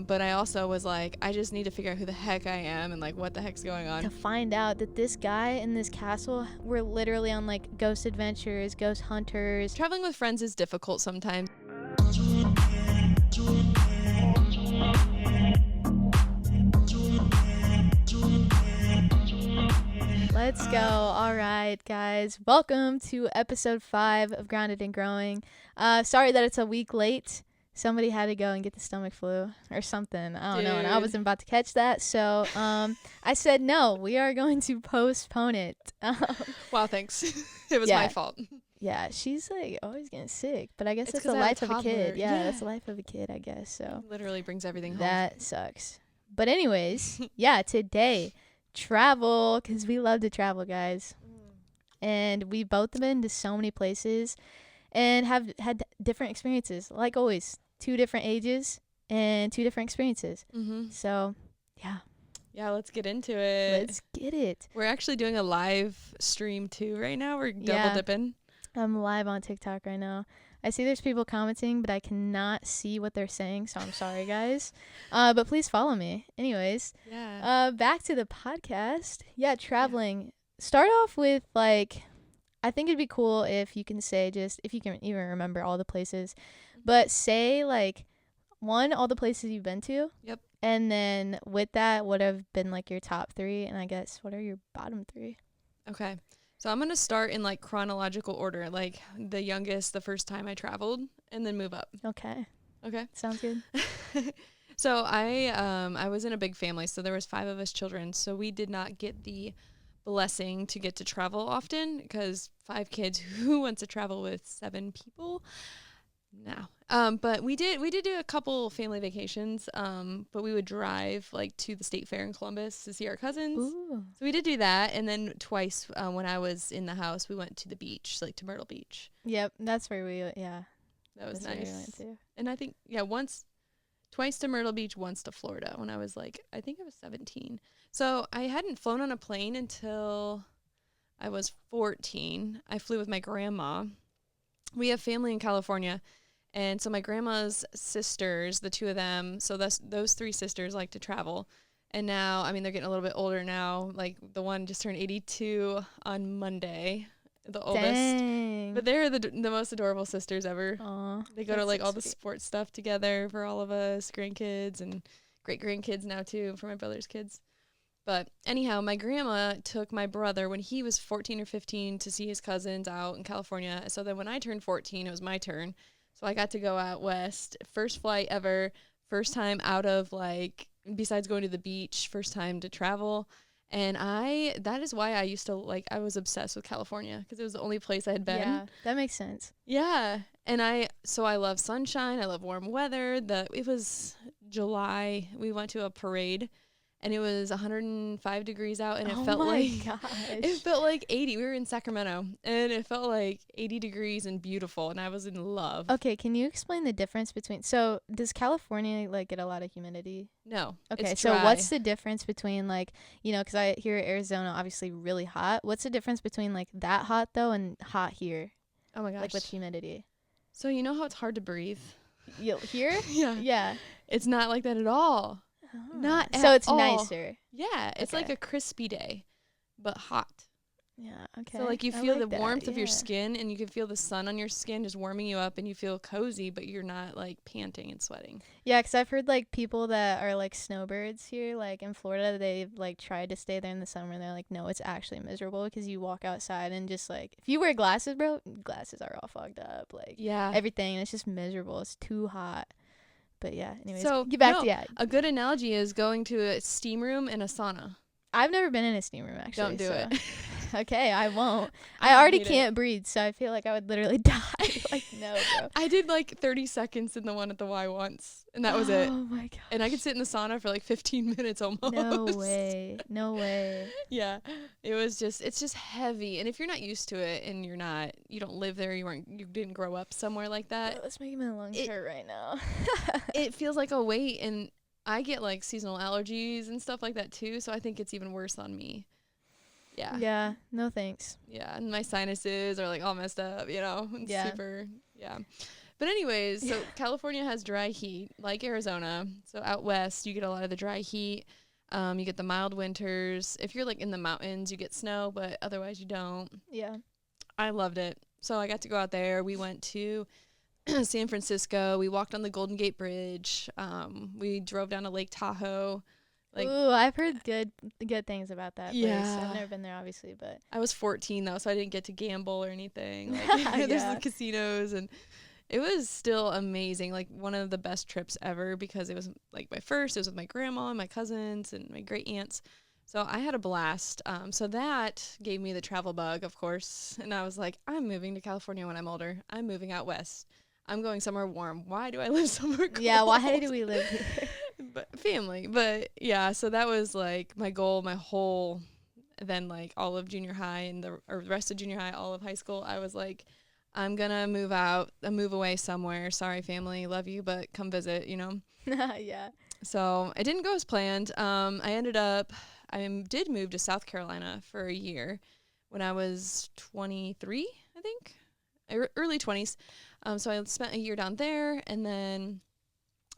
But I also was like, I just need to figure out who the heck I am and like what the heck's going on. To find out that this guy in this castle, we're literally on like ghost adventures, ghost hunters. Traveling with friends is difficult sometimes. Let's go. All right, guys. Welcome to episode 5 of Grounded and Growing. Sorry that it's a week late. Somebody had to go and get the stomach flu or something. I don't know. And I wasn't about to catch that. So I said, no, we are going to postpone it. Wow, thanks. It was my fault. Yeah, she's like always getting sick. But I guess It's that's the 'cause I have life a of a kid. toddler. Yeah, that's the life of a kid, I guess. So It literally brings everything home. that sucks. But anyways, yeah, today, travel, because we love to travel, guys. And we've both been to so many places and have had different experiences. Like always, 2 different ages and 2 different experiences. So, yeah. Yeah, let's get into it. Let's get it. We're actually doing a live stream too right now. We're double dipping. I'm live on TikTok right now. I see there's people commenting, but I cannot see what they're saying, so I'm sorry, guys. But please follow me. Anyways, back to the podcast. Yeah, traveling. Yeah. Start off with, like, I think it'd be cool if you can say just, if you can even remember all the places, but say, like, all the places you've been to. Yep. And then with that, what have been, like, your top 3, and I guess what are your bottom 3? Okay. So I'm going to start in, like, chronological order, like the youngest, the first time I traveled, and then move up. Okay. Sounds good. So I was in a big family, so there was 5 of us children, so we did not get the blessing to get to travel often, because 5 kids, who wants to travel with 7 people? No. But we did do a couple family vacations, but we would drive like to the state fair in Columbus to see our cousins. Ooh. So we did do that, and then twice when I was in the house, we went to the beach, like to Myrtle Beach. Yep, that's where we that was that's nice. Where we went to. And I think twice to Myrtle Beach, once to Florida when I was like, I think I was 17. So I hadn't flown on a plane until I was 14. I flew with my grandma. We have family in California. And so my grandma's sisters, the 2 of them, so those 3 sisters like to travel. And now, I mean, they're getting a little bit older now. Like, the one just turned 82 on Monday, the oldest. Dang. But they're the most adorable sisters ever. Aww, they go to, like, all the sports stuff together for all of us, grandkids, and great-grandkids now, too, for my brother's kids. But anyhow, my grandma took my brother when he was 14 or 15 to see his cousins out in California. So then when I turned 14, it was my turn. So I got to go out west. First flight ever. First time out of, like, besides going to the beach, first time to travel. And that is why I used to, like, I was obsessed with California because it was the only place I had been. Yeah, that makes sense. Yeah. And I love sunshine. I love warm weather. It was July. We went to a parade. And it was 105 degrees out, and it felt like 80. We were in Sacramento, and it felt like 80 degrees and beautiful, and I was in love. Okay, can you explain the difference between? So, does California like get a lot of humidity? No. Okay, so what's the difference between, like, you know, because I hear Arizona obviously really hot. What's the difference between, like, that hot though and hot here? Oh my gosh. Like with humidity. So you know how it's hard to breathe? Here? Yeah. Yeah. It's not like that at all. Oh. Not at So it's all. nicer. Yeah, it's like a crispy day, but hot. Yeah, okay. So, like, you feel the warmth of your skin, and you can feel the sun on your skin just warming you up, and you feel cozy, but you're not, like, panting and sweating. Yeah, because I've heard, like, people that are, like, snowbirds here, like, in Florida, they've, like, tried to stay there in the summer, and they're like, no, it's actually miserable because you walk outside and just, like, if you wear glasses, bro, glasses are all fogged up, like, everything, and it's just miserable. It's too hot. But, yeah, anyways, so, get back to a good analogy is going to a steam room and a sauna. I've never been in a steam room, actually. Don't do it. Okay, I won't. I already can't breathe, so I feel like I would literally die. Like, no, bro. I did like 30 seconds in the one at the Y once, and that was it. Oh my gosh. And I could sit in the sauna for like 15 minutes almost. No way. No way. Yeah. It's just heavy. And if you're not used to it and you don't live there, you didn't grow up somewhere like that. Oh, that's making my lungs hurt right now. It feels like a weight, and I get like seasonal allergies and stuff like that too, so I think it's even worse on me. Yeah. Yeah. No thanks. Yeah, and my sinuses are like all messed up, you know. It's super. Yeah. But anyways, so California has dry heat, like Arizona. So out west, you get a lot of the dry heat. You get the mild winters. If you're like in the mountains, you get snow, but otherwise you don't. Yeah. I loved it. So I got to go out there. We went to San Francisco. We walked on the Golden Gate Bridge. We drove down to Lake Tahoe. Ooh, I've heard good things about that place. Yeah. I've never been there, obviously, but I was 14 though, so I didn't get to gamble or anything. Like, there's the casinos, and it was still amazing. Like one of the best trips ever because it was like my first. It was with my grandma and my cousins and my great aunts. So I had a blast. So that gave me the travel bug, of course. And I was like, I'm moving to California when I'm older. I'm moving out west. I'm going somewhere warm. Why do I live somewhere cold? Yeah, why do we live here? But family. But yeah, so that was like my goal, my whole, then like all of junior high and the rest of junior high, all of high school. I was like, I'm going to move out, move away somewhere. Sorry, family. Love you, but come visit, you know? Yeah. So it didn't go as planned. I did move to South Carolina for a year when I was 23, I think, early 20s. So I spent a year down there, and then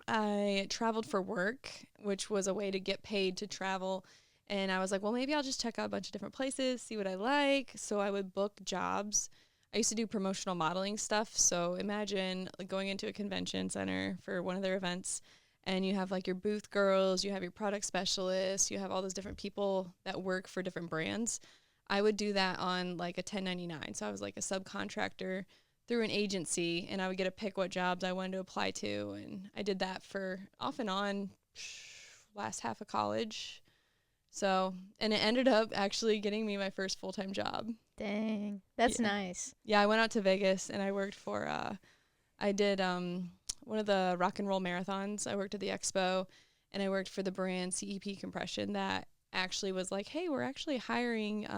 I traveled for work, which was a way to get paid to travel. And I was like, well, maybe I'll just check out a bunch of different places, see what I like. So I would book jobs. I used to do promotional modeling stuff. So imagine like going into a convention center for one of their events, and you have like your booth girls, you have your product specialists, you have all those different people that work for different brands. I would do that on like a 1099. So I was like a subcontractor through an agency, and I would get to pick what jobs I wanted to apply to. And I did that for off and on last half of college. So, and it ended up actually getting me my first full-time job. Dang. That's nice. Yeah, I went out to Vegas and I worked for, I did one of the rock and roll marathons. I worked at the expo, and I worked for the brand CEP Compression that actually was like, hey, we're actually hiring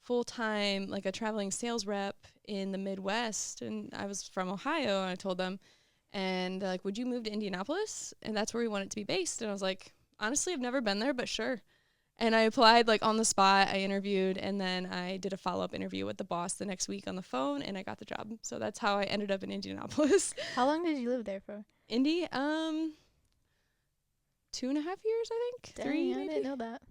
full-time, like a traveling sales rep in the Midwest. And I was from Ohio, and I told them, and they're like, would you move to Indianapolis? And that's where we want it to be based. And I was like, honestly, I've never been there, but sure. And I applied like on the spot. I interviewed, and then I did a follow-up interview with the boss the next week on the phone, and I got the job. So that's how I ended up in Indianapolis. How long did you live there for? Indy, 2.5 years, I think. Dang, 3, I maybe. didn't know that.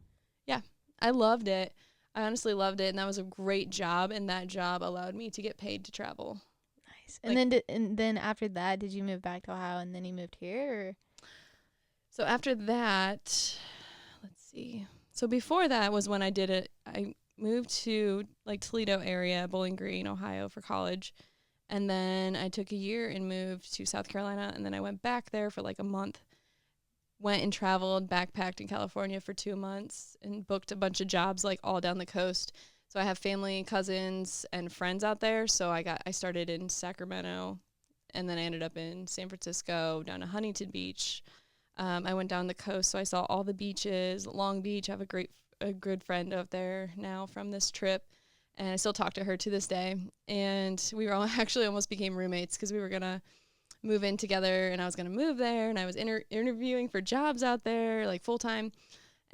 Yeah, I loved it. I honestly loved it, and that was a great job, and that job allowed me to get paid to travel. Nice. And then after that, did you move back to Ohio, and then you moved here? Or? So after that, let's see. So before that was when I did it. I moved to like Toledo area, Bowling Green, Ohio for college. And then I took a year and moved to South Carolina. And then I went back there for like a month, went and traveled, backpacked in California for 2 months, and booked a bunch of jobs like all down the coast. So I have family, cousins, and friends out there. So I started in Sacramento, and then I ended up in San Francisco, down to Huntington Beach. I went down the coast, so I saw all the beaches. Long Beach, I have a good friend out there now from this trip, and I still talk to her to this day. And we were all actually almost became roommates because we were going to move in together, and I was going to move there, and I was interviewing for jobs out there, like full-time.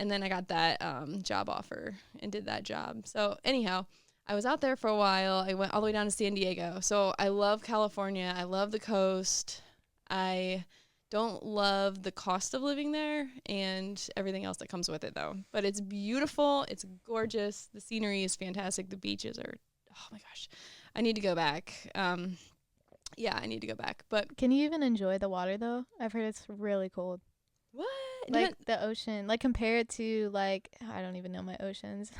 And then I got that job offer and did that job. So anyhow, I was out there for a while. I went all the way down to San Diego. So I love California. I love the coast. I don't love the cost of living there and everything else that comes with it, though. But it's beautiful. It's gorgeous. The scenery is fantastic. The beaches are, oh, my gosh. I need to go back. Yeah, I need to go back. But can you even enjoy the water, though? I've heard it's really cold. What? Like the ocean. Like compare it to like, I don't even know my oceans.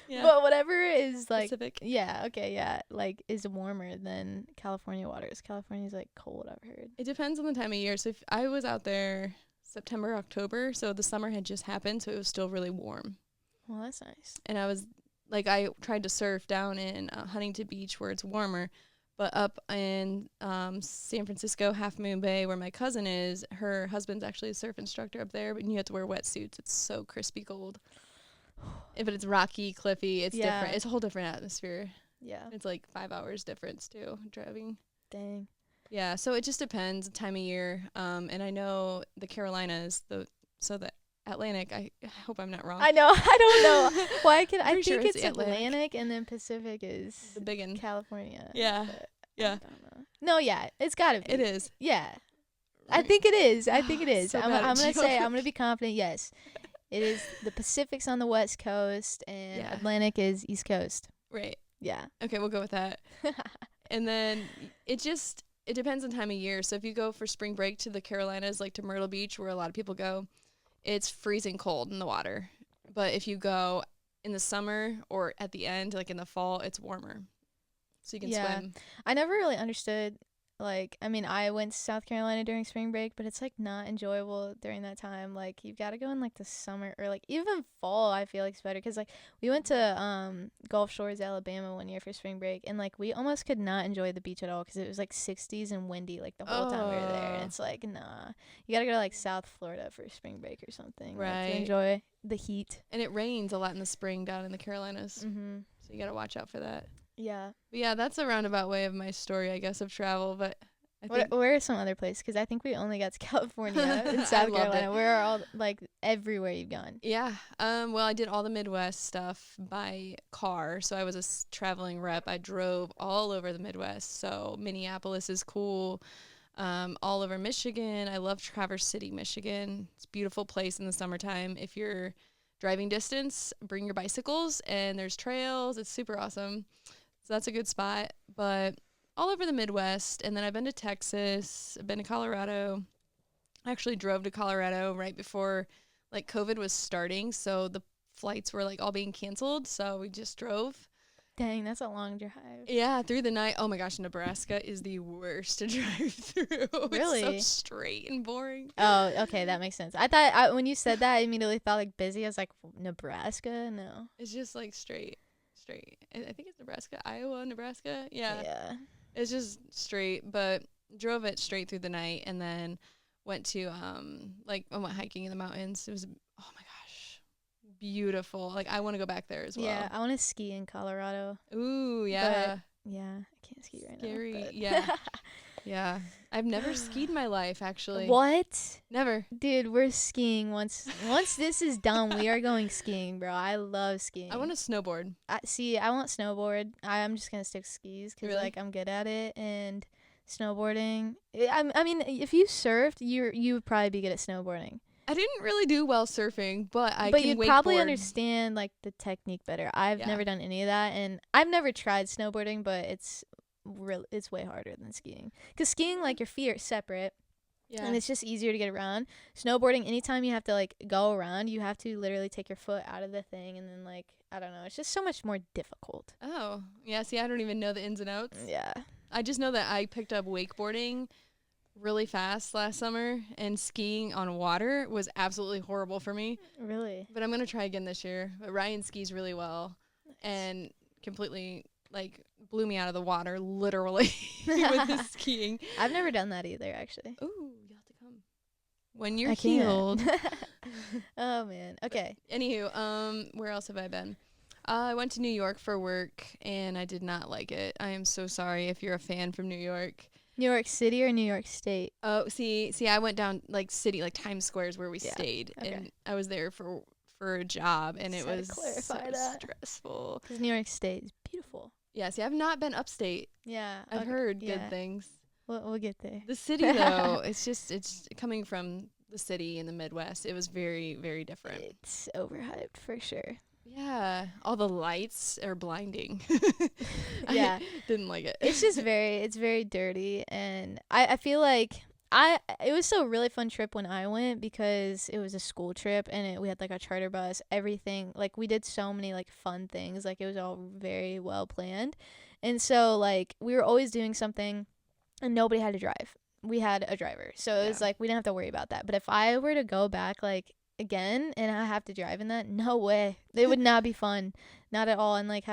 Yeah. But whatever is like. Pacific. Yeah, okay, yeah. Like is warmer than California waters. California's like cold, I've heard. It depends on the time of year. So if I was out there September, October, so the summer had just happened, so it was still really warm. Well, that's nice. And I tried to surf down in Huntington Beach where it's warmer, but up in San Francisco, Half Moon Bay, where my cousin is, her husband's actually a surf instructor up there, but you have to wear wetsuits. It's so crispy cold. But it's rocky, cliffy. It's different. It's a whole different atmosphere. Yeah. It's like 5 hours difference, too, driving. Dang. Yeah, so it just depends, time of year. And I know the Carolinas, the Atlantic, I hope I'm not wrong. I know. I don't know. Why can I think sure it's Atlantic and then Pacific is the big one. California. Yeah. Yeah. I don't know. No, yeah, it's gotta be. It is. Yeah. I think it is. I think it is. So I'm bad at gonna say, I'm geography. gonna be confident. Yes, it is. The Pacific's on the West Coast, and Yeah. Atlantic is East Coast. Right. Yeah. Okay, we'll go with that. And then it depends on time of year. So if you go for spring break to the Carolinas, like to Myrtle Beach, where a lot of people go, it's freezing cold in the water. But if you go in the summer or at the end, like in the fall, it's warmer. So you can swim. I never really understood, like, I mean, I went to South Carolina during spring break, but it's like not enjoyable during that time. Like, you've got to go in like the summer or like even fall. I feel like it's better because like we went to Gulf Shores, Alabama one year for spring break, and like we almost could not enjoy the beach at all because it was like 60s and windy like the whole time we were there. And it's like, nah, you got to go to like South Florida for spring break or something, like, to enjoy the heat. And it rains a lot in the spring down in the Carolinas, so you got to watch out for that. Yeah. But yeah, that's a roundabout way of my story, I guess, of travel. But I think where are some other places? Because I think we only got to California and South Carolina. Where are all, like, everywhere you've gone? Yeah. Well, I did all the Midwest stuff by car. So I was a traveling rep. I drove all over the Midwest. So Minneapolis is cool. All over Michigan. I love Traverse City, Michigan. It's a beautiful place in the summertime. If you're driving distance, bring your bicycles, and there's trails. It's super awesome. So that's a good spot. But all over the Midwest, and then I've been to Texas. I've been to Colorado. I actually drove to Colorado right before, like, COVID was starting, so the flights were, like, all being canceled, so we just drove. Dang, that's a long drive. Yeah, through the night. Oh, my gosh, Nebraska is the worst to drive through. Really? It's so straight and boring. Oh, okay, that makes sense. I thought, when you said that, I immediately thought, like, busy. I was like, Nebraska? No. It's just, like, straight. I think it's Nebraska, Iowa, Nebraska. Yeah. Yeah. It's just straight, but drove it straight through the night and then went to, I went hiking in the mountains. It was, oh my gosh, beautiful. Like, I want to go back there as well. Yeah, I want to ski in Colorado. Ooh, yeah. But, yeah, I can't ski right now. Scary, yeah. Yeah. I've never skied in my life, actually. What? Never. Dude, we're skiing once this is done. We are going skiing, bro. I love skiing. I want to snowboard. I want snowboard. I'm just gonna stick to skis because like I'm good at it, and snowboarding. I mean, if you surfed, you would probably be good at snowboarding. I didn't really do well surfing, but But can you'd probably understand like the technique better. I've never done any of that, and I've never tried snowboarding, but it's way harder than skiing. Because skiing, like, your feet are separate. Yeah. And it's just easier to get around. Snowboarding, anytime you have to, like, go around, you have to literally take your foot out of the thing and then, like, I don't know. It's just so much more difficult. Oh. Yeah, see, I don't even know the ins and outs. Yeah. I just know that I picked up wakeboarding really fast last summer, and skiing on water was absolutely horrible for me. Really? But I'm going to try again this year. But Ryan skis really well and completely, like, blew me out of the water, literally, with his skiing. I've never done that either, actually. Ooh, you'll have to come. When you're healed. Oh, man. Okay. But, anywho, where else have I been? I went to New York for work, and I did not like it. I am so sorry if you're a fan from New York. New York City or New York State? Oh, see, I went down, like, city, like, Times Square is where we stayed, and I was there for a job, and it was so stressful. Because New York State is beautiful. Yeah, see, I've not been upstate. Yeah. I've heard good things. We'll get there. The city, though, it's coming from the city in the Midwest. It was very, very different. It's overhyped for sure. Yeah. All the lights are blinding. Yeah. I didn't like it. It's just it's very dirty. And I feel like it was still a really fun trip when I went because it was a school trip and we had like a charter bus, everything. Like we did so many like fun things. Like it was all very well planned. And so like we were always doing something and nobody had to drive. We had a driver. So it was like we didn't have to worry about that. But if I were to go back like again and I have to drive in that, no way. It would not be fun. Not at all. And like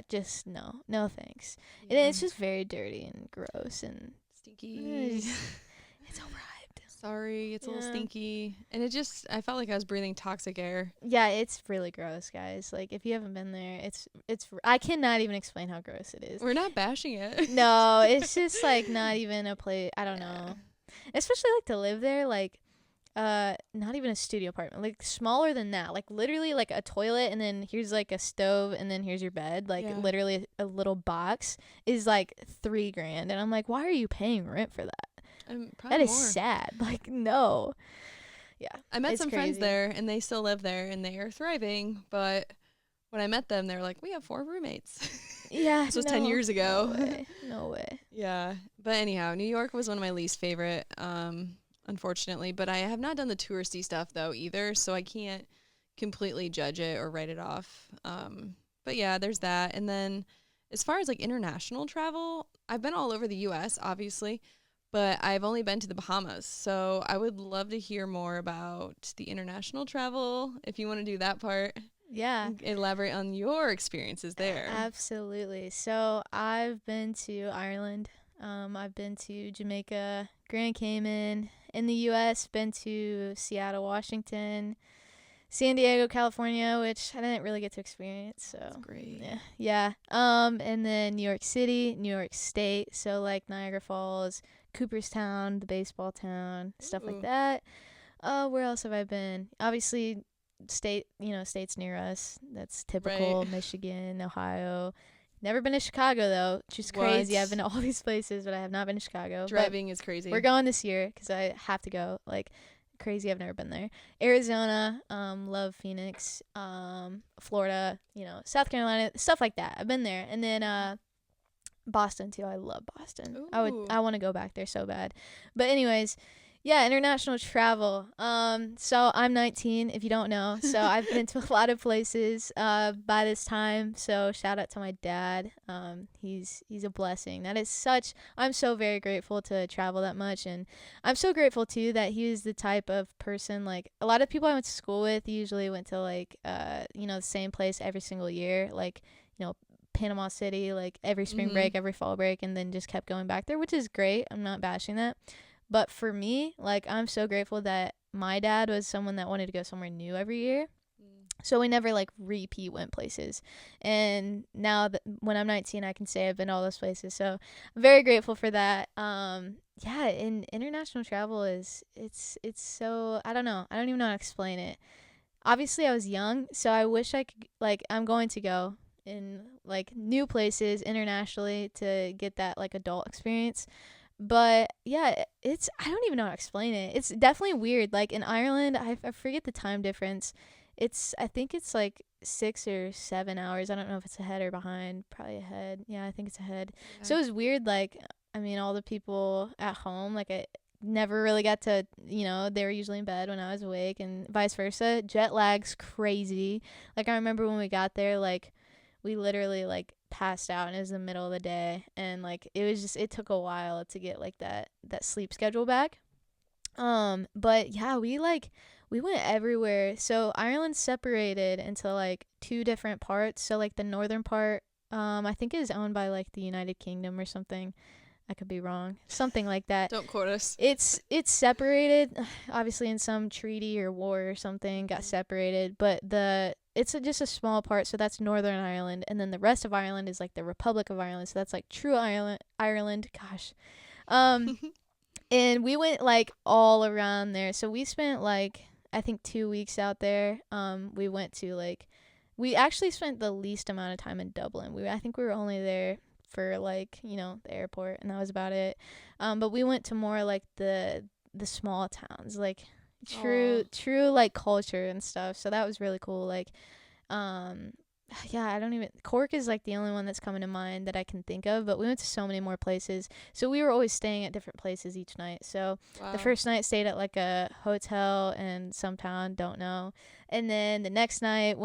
just no thanks. And it's just very dirty and gross and stinky. It's overhyped. Sorry, it's a little stinky. And I felt like I was breathing toxic air. Yeah, it's really gross, guys. Like, if you haven't been there, it's I cannot even explain how gross it is. We're not bashing it. No, it's just, like, not even a place, I don't know. Especially, like, to live there, like, not even a studio apartment, like smaller than that, like literally like a toilet, and then here's like a stove, and then here's your bed, like literally a little box is like $3,000, and I'm like, why are you paying rent for that? That is sad. Like, no. Yeah, I met some friends there, and they still live there, and they are thriving, but when I met them, they were like, we have 4 roommates. Yeah. This was 10 years ago. No way. Yeah. But anyhow, New York was one of my least favorite, unfortunately. But I have not done the touristy stuff, though, either, so I can't completely judge it or write it off. But yeah, there's that. And then as far as, like, international travel, I've been all over the U.S., obviously, but I've only been to the Bahamas. So I would love to hear more about the international travel, if you want to do that part. Yeah. Elaborate on your experiences there. Absolutely. So I've been to Ireland. I've been to Jamaica, Grand Cayman. In the U.S., been to Seattle, Washington, San Diego, California, which I didn't really get to experience. So that's great. Yeah. And then New York City, New York State. So like Niagara Falls, Cooperstown, the baseball town, stuff like that. Where else have I been? Obviously, states near us. That's typical. Right. Michigan, Ohio. Never been to Chicago, though, which is crazy. I've been to all these places, but I have not been to Chicago. Driving is crazy. We're going this year because I have to go. Like, crazy. I've never been there. Arizona, love Phoenix, Florida, South Carolina, stuff like that. I've been there. And then Boston, too. I love Boston. Ooh. I want to go back there so bad. But anyways, yeah, international travel. So I'm 19, if you don't know. So I've been to a lot of places by this time. So shout out to my dad. He's a blessing. I'm so very grateful to travel that much, and I'm so grateful too that he was the type of person, like a lot of people I went to school with usually went to like the same place every single year, like Panama City, like every spring break, every fall break, and then just kept going back there, which is great. I'm not bashing that. But for me, like, I'm so grateful that my dad was someone that wanted to go somewhere new every year. So we never, like, repeat went places. And now that when I'm 19, I can say I've been to all those places. So I'm very grateful for that. Yeah, and international travel it's so, I don't know. I don't even know how to explain it. Obviously, I was young, so I wish I could, like, I'm going to go in, like, new places internationally to get that, like, adult experience. But yeah, I don't even know how to explain it. It's definitely weird. Like in Ireland, I forget the time difference. I think it's like 6 or 7 hours. I don't know if it's ahead or behind. Probably ahead. Yeah, I think it's ahead. Yeah. So it was weird. Like, I mean, all the people at home, like I never really got to, they were usually in bed when I was awake, and vice versa. Jet lag's crazy. Like I remember when we got there, like we literally like passed out, and it was the middle of the day, and like it took a while to get like that sleep schedule back. But yeah, we went everywhere. So Ireland's separated into like 2 different parts. So like the northern part, I think it is owned by like the United Kingdom or something. I could be wrong. Something like that. Don't quote us. It's separated, obviously in some treaty or war or something, got separated, but it's just a small part, so that's Northern Ireland, and then the rest of Ireland is like the Republic of Ireland, so that's like true Ireland. Gosh. And we went like all around there. So we spent like I think 2 weeks out there. We actually spent the least amount of time in Dublin. I think we were only there for like, the airport, and that was about it. But we went to more like the small towns, like true like culture and stuff. So that was really cool. Like Cork is like the only one that's coming to mind that I can think of, but we went to so many more places. So we were always staying at different places each night. So the first night stayed at like a hotel in some town, don't know. And then the next night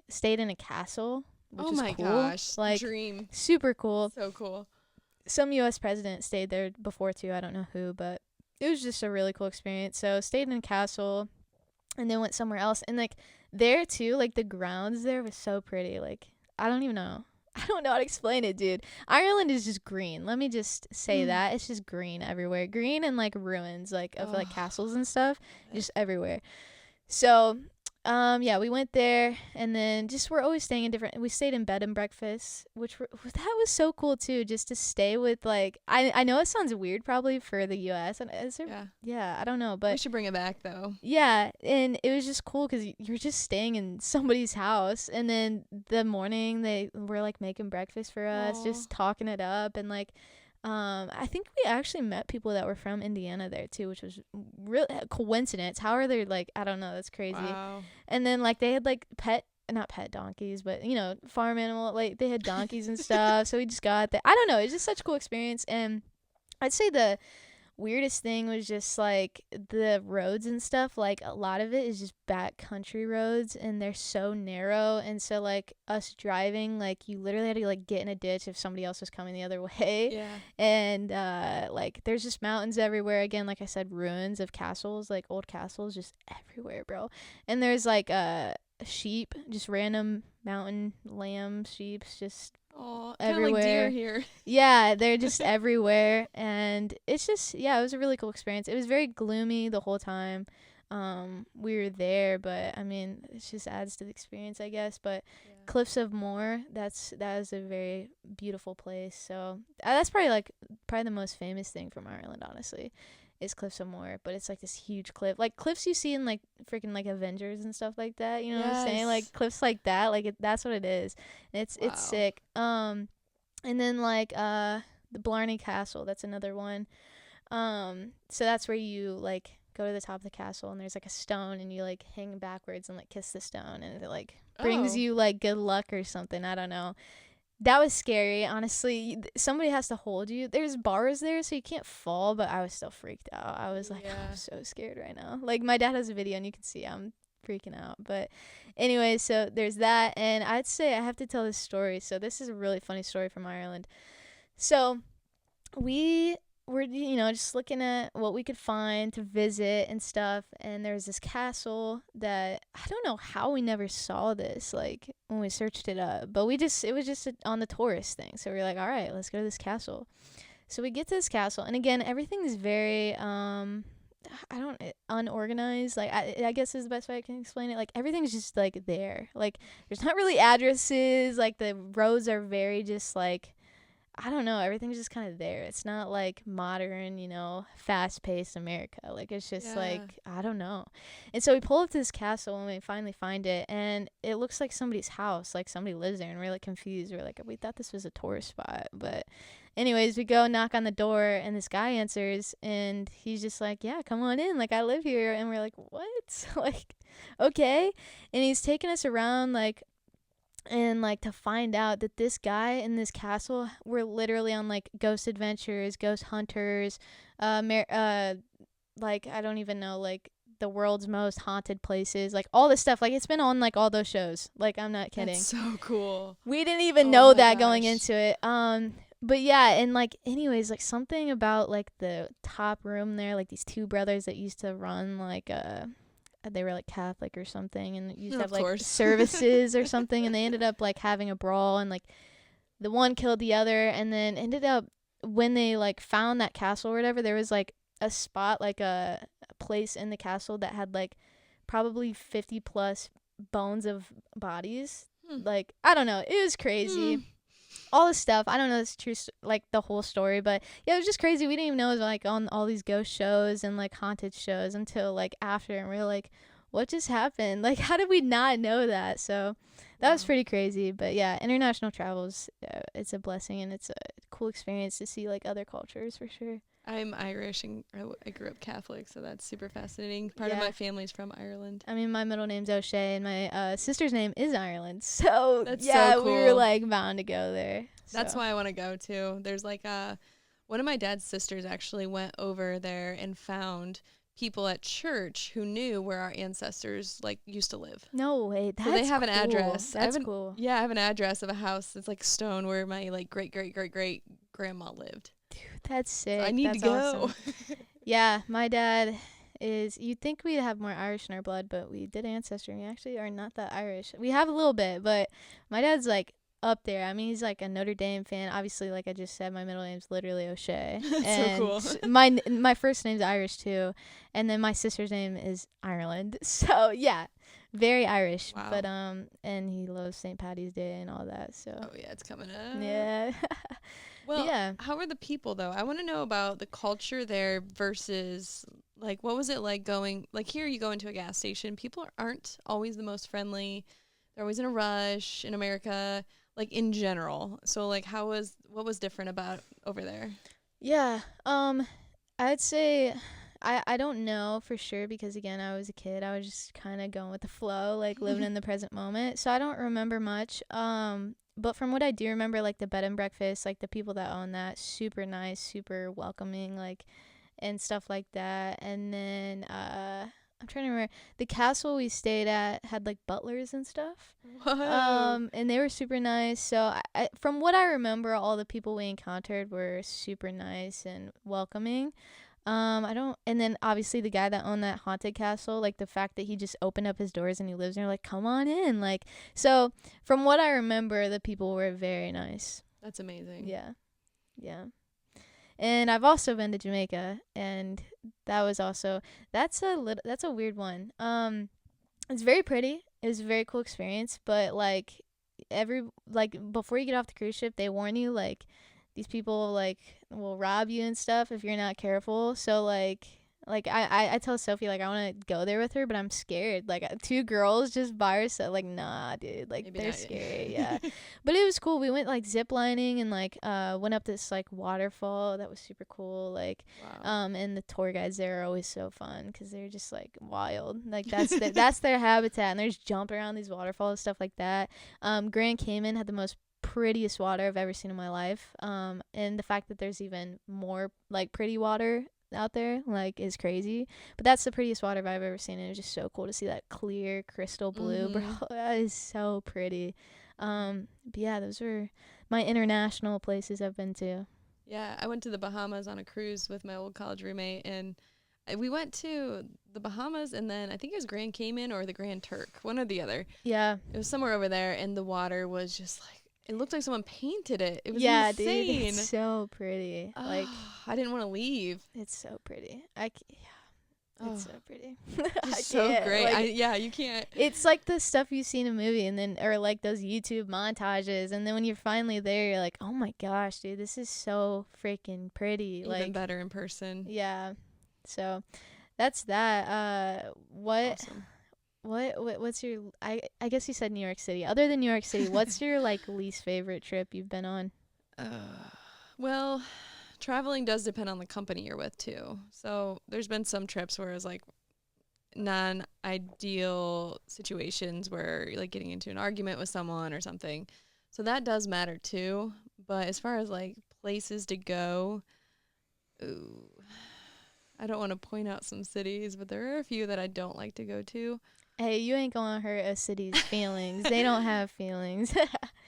stayed in a castle. Which is cool. Gosh, like dream. Super cool. So cool. Some US president stayed there before too. I don't know who, but it was just a really cool experience. So stayed in a castle and then went somewhere else, and like there too, like the grounds there was so pretty. Like I don't know how to explain it, dude. Ireland is just green. Let me just say that. It's just green everywhere. Green and like ruins like of like castles and stuff just everywhere. So Yeah, we went there, and then just we're always staying in different. We stayed in bed and breakfast, that was so cool too. Just to stay with like I know it sounds weird probably for the U.S. and is there, yeah, I don't know, but we should bring it back though. Yeah, and it was just cool because you're just staying in somebody's house, and then the morning they were like making breakfast for us, just talking it up, and like I think we actually met people that were from Indiana there too, which was real coincidence. How are they like? I don't know. That's crazy. Wow. And then like they had like not pet donkeys, but farm animal. Like they had donkeys and stuff. So we just got that. I don't know. It's just such a cool experience. And I'd say the weirdest thing was just like the roads and stuff. Like a lot of it is just back country roads, and they're so narrow, and so like us driving, like you literally had to like get in a ditch if somebody else was coming the other way. Yeah. And like there's just mountains everywhere, again, like I said, ruins of castles, like old castles just everywhere, bro. And there's like sheep, just random mountain lamb sheeps, just everywhere. Like deer here. Yeah, they're just everywhere, and it's just it was a really cool experience. It was very gloomy the whole time we were there, but I mean it just adds to the experience, I guess. But Cliffs of Moher, that is a very beautiful place. So that's probably the most famous thing from Ireland, honestly, is Cliffs of Moher. But it's like this huge cliff, like cliffs you see in like freaking like Avengers and stuff like that, you know what I'm saying? Like cliffs like that, like that's what it is. It's sick. And then like the Blarney Castle, that's another one. So that's where you like go to the top of the castle, and there's like a stone, and you like hang backwards and like kiss the stone, and it like brings you like good luck or something. I don't know. That was scary, honestly. Somebody has to hold you. There's bars there, so you can't fall, but I was still freaked out. I was like, I'm so scared right now. Like, my dad has a video, and you can see I'm freaking out. But anyway, so there's that, and I'd say I have to tell this story. So this is a really funny story from Ireland. So we were, just looking at what we could find to visit and stuff, and there's this castle that I don't know how we never saw this, like, when we searched it up, but it was just on the tourist thing, so we were like, all right, let's go to this castle. So we get to this castle, and again, everything is very, unorganized, like, I guess is the best way I can explain it. Like, everything's just, like, there. Like, there's not really addresses, like, the roads are very just, like, I don't know, everything's just kind of there. It's not like modern, fast-paced America. Like, it's just like, I don't know. And so we pull up to this castle and we finally find it, and it looks like somebody's house, like somebody lives there, and we're like confused. We're like, we thought this was a tourist spot. But anyways, we go knock on the door, and this guy answers, and he's just like, yeah, come on in, like, I live here. And we're like, what? Like, okay. And he's taking us around, like, and like to find out that this guy in this castle were literally on like ghost adventures, ghost hunters, like I don't even know, like the world's most haunted places, like all this stuff. Like it's been on like all those shows. Like I'm not kidding. That's so cool. We didn't even know that going into it. But yeah, and like anyways, like something about like the top room there, like these two brothers that used to run like they were like Catholic or something, and used to have like services or something, and they ended up like having a brawl, and like the one killed the other, and then ended up, when they like found that castle or whatever, there was like a spot, like a place in the castle that had like probably 50 plus bones of bodies. Like I don't know, it was crazy. All this stuff, I don't know, it's true, like the whole story, but yeah, it was just crazy. We didn't even know it was like on all these ghost shows and like haunted shows until like after, and we were like, what just happened? Like, how did we not know that? So that was pretty crazy. But yeah, international travels, it's a blessing, and it's a cool experience to see like other cultures for sure. I'm Irish, and I grew up Catholic, so that's super fascinating. Part of my family's from Ireland. I mean, my middle name's O'Shea, and my sister's name is Ireland. So that's so cool. We were like bound to go there. That's why I want to go too. There's like one of my dad's sisters actually went over there and found people at church who knew where our ancestors like used to live. No way. That's so they have cool. An address. That's cool. Yeah, I have an address of a house that's like stone where my like great grandma lived. Dude, that's sick. So I need to go. Awesome. Yeah, my dad is, you'd think we'd have more Irish in our blood, but we did ancestry, and we actually are not that Irish. We have a little bit, but my dad's like up there. I mean, he's like a Notre Dame fan. Obviously, like I just said, my middle name's literally O'Shea. That's so cool. my first name's Irish too, and then my sister's name is Ireland. So yeah, very Irish. Wow. But and he loves St. Patty's Day and all that. So Oh yeah, it's coming up. yeah. Well, yeah. how are the people though? I want to know about the culture there versus like what was it like going like here you go into a gas station, people aren't always the most friendly. They're always in a rush in America, like in general. So like what was different about over there? Yeah. I'd say I don't know for sure because again, I was a kid. I was just kind of going with the flow, like living in the present moment. So I don't remember much. But from what I do remember, like the bed and breakfast, like the people that own that, super nice, super welcoming, like and stuff like that. And then I'm trying to remember the castle we stayed at had like butlers and stuff. Whoa. And they were super nice. So from what I remember, all the people we encountered were super nice and welcoming. I don't, and then obviously the guy that owned that haunted castle, like the fact that he just opened up his doors and he lives there, like, come on in. Like, so from what I remember, the people were very nice. That's amazing. Yeah. Yeah. And I've also been to Jamaica, and that was also, that's a weird one. It's very pretty. It was a very cool experience, but like before you get off the cruise ship, they warn you like these people like will rob you and stuff if you're not careful. So like I tell Sophie like I want to go there with her, but I'm scared. Like 2 girls just by herself, like nah, dude. Like Maybe they're not. scary, yeah. But it was cool. We went like zip lining and like went up this like waterfall that was super cool. Like Wow. and the tour guides there are always so fun because they're just like wild. Like that's their habitat, and they're just jumping around these waterfalls, stuff like that. Grand Cayman had the most prettiest water I've ever seen in my life. And the fact that there's even more like pretty water out there like is crazy. But that's the prettiest water I've ever seen. And it was just so cool to see that clear crystal blue, bro. That is so pretty. But yeah, those were my international places I've been to. Yeah, I went to the Bahamas on a cruise with my old college roommate, and we went to the Bahamas, and then I think it was Grand Cayman or the Grand Turk, one or the other. Yeah. It was somewhere over there, and the water was just like, it looked like someone painted it. It was yeah, insane. dude, it's so pretty. Like I didn't want to leave. it's so pretty. It's so pretty. It's so great. Like, yeah, you can't. it's like the stuff you see in a movie and then or like those YouTube montages, and then when you're finally there you're like, oh my gosh, dude, this is so freaking pretty. Even like better in person. Yeah. So that's that. Awesome. What's your I guess you said New York City. Other than New York City, what's your like least favorite trip you've been on? Well, traveling does depend on the company you're with too. So there's been some trips where it's like non-ideal situations where you're like getting into an argument with someone or something. So that does matter too. But as far as like places to go, I don't want to point out some cities, but there are a few that I don't like to go to. Hey, you ain't gonna hurt a city's feelings. They don't have feelings.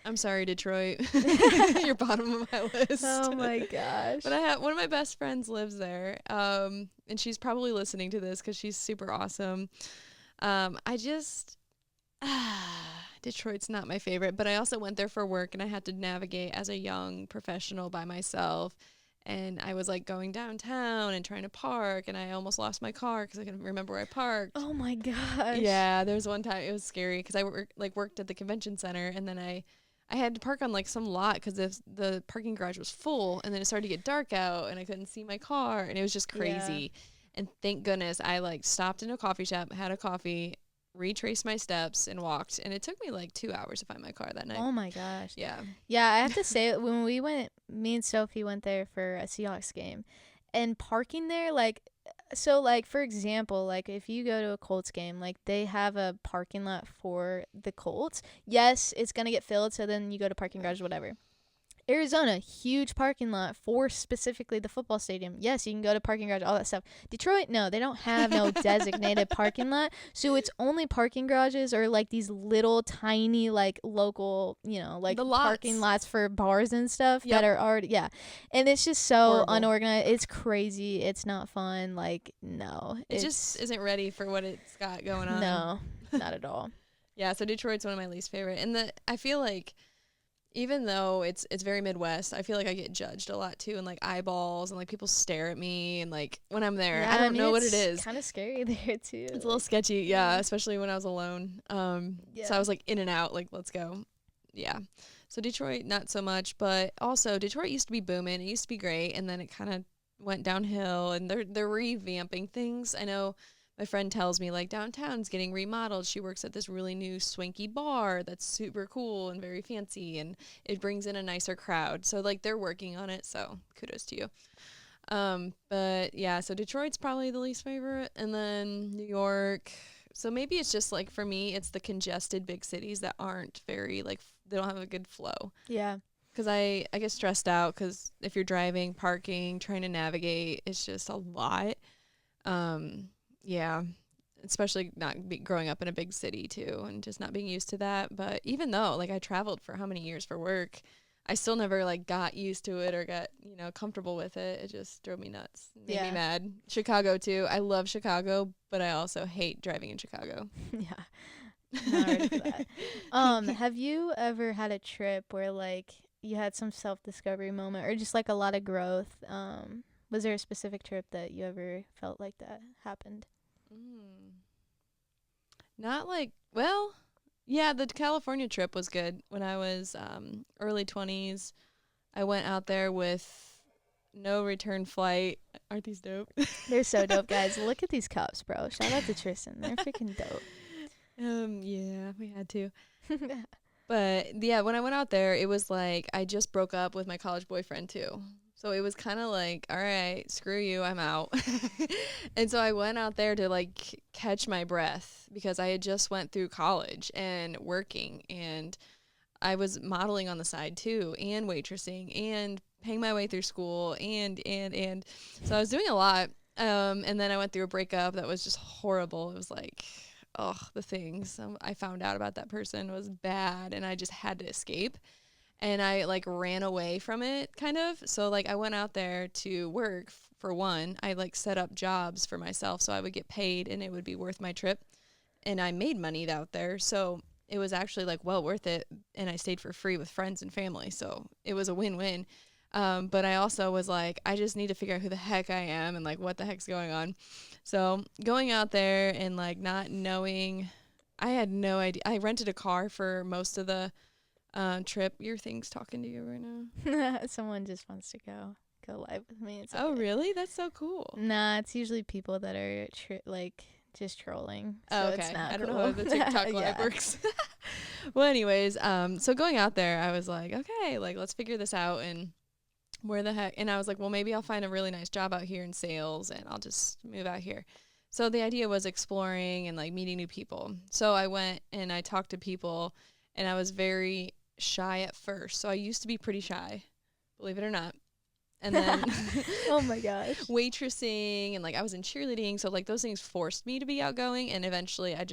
I'm sorry, Detroit. You're bottom of my list. Oh my gosh. But I have one of my best friends lives there, and she's probably listening to this because she's super awesome. Detroit's not my favorite, but I also went there for work, and I had to navigate as a young professional by myself. And I was like going downtown and trying to park, and I almost lost my car because I couldn't remember where I parked. Oh my gosh. Yeah, there was one time it was scary because I worked at the convention center, and then I had to park on like some lot because the parking garage was full, and then it started to get dark out, and I couldn't see my car, and it was just crazy. Yeah. And thank goodness I like stopped in a coffee shop, had a coffee, retraced my steps, and walked, and it took me like 2 hours to find my car that night. Oh my gosh. Yeah. Yeah, I have to say when we went, me and Sophie went there for a Seahawks game, and parking there, like, so like for example, like if you go to a Colts game, like they have a parking lot for the Colts. Yes, it's gonna get filled, so then you go to parking garage, whatever. Arizona, huge parking lot for specifically the football stadium. Yes, you can go to parking garage, all that stuff. Detroit, no, they don't have no designated parking lot. So it's only parking garages or like these little tiny like local, you know, like parking lots for bars and stuff that are already, yeah. And it's just so unorganized. It's crazy. It's not fun. Like, no. It just isn't ready for what it's got going on. No, not at all. Yeah, so Detroit's one of my least favorite. And I feel like even though it's very Midwest, I feel like I get judged a lot too, and like eyeballs, and like people stare at me, and like when I'm there, Yeah, I don't know what it is. It's kind of scary there too. It's a little sketchy, yeah, especially when I was alone. So I was like in and out, like let's go, yeah. So Detroit, not so much, but also Detroit used to be booming. It used to be great, and then it kind of went downhill, and they're revamping things. I know my friend tells me like downtown's getting remodeled. She works at this really new swanky bar that's super cool and very fancy, and it brings in a nicer crowd. So like they're working on it. So kudos to you. But yeah, so Detroit's probably the least favorite, and then New York. So maybe it's just like for me, it's the congested big cities that aren't very like they don't have a good flow. Yeah. Because I get stressed out because if you're driving, parking, trying to navigate, it's just a lot. Yeah, especially growing up in a big city too, and just not being used to that. But even though like I traveled for how many years for work, I still never like got used to it or got comfortable with it. It just drove me nuts, made me mad. Chicago too. I love Chicago, but I also hate driving in Chicago. Yeah, not ready for that. Have you ever had a trip where like you had some self-discovery moment or just like a lot of growth? Was there a specific trip that you ever felt like that happened? Not like, well, yeah, the California trip was good. When I was early 20s, I went out there with no return flight. Aren't these dope? They're so dope, guys. Look at these cups, bro. Shout out to Tristen. They're freaking dope. Yeah, we had to. But yeah, when I went out there, it was like I just broke up with my college boyfriend too. So it was kind of like, all right, screw you, I'm out. And so I went out there to like catch my breath because I had just went through college and working, and I was modeling on the side too, and waitressing and paying my way through school and so I was doing a lot. And then I went through a breakup that was just horrible. It was like, oh, the things I found out about that person was bad, and I just had to escape. And I like ran away from it kind of. So like I went out there to work for one. I like set up jobs for myself so I would get paid and it would be worth my trip. And I made money out there. So it was actually like well worth it. And I stayed for free with friends and family. So it was a win-win. But I also was like, I just need to figure out who the heck I am and like what the heck's going on. So going out there and like not knowing, I had no idea. I rented a car for most of the trip. Your thing's talking to you right now. Someone just wants to go live with me. It's okay. Oh, really? That's so cool. Nah, it's usually people that are like just trolling. So oh, okay. It's not I don't cool. know how the TikTok live works. Well, anyways, so going out there, I was like, okay, like let's figure this out and where the heck. And I was like, well, maybe I'll find a really nice job out here in sales and I'll just move out here. So the idea was exploring and like meeting new people. So I went and I talked to people, and I was very shy at first. So I used to be pretty shy, believe it or not. And then oh my gosh, waitressing, and like I was in cheerleading, so like those things forced me to be outgoing, and eventually I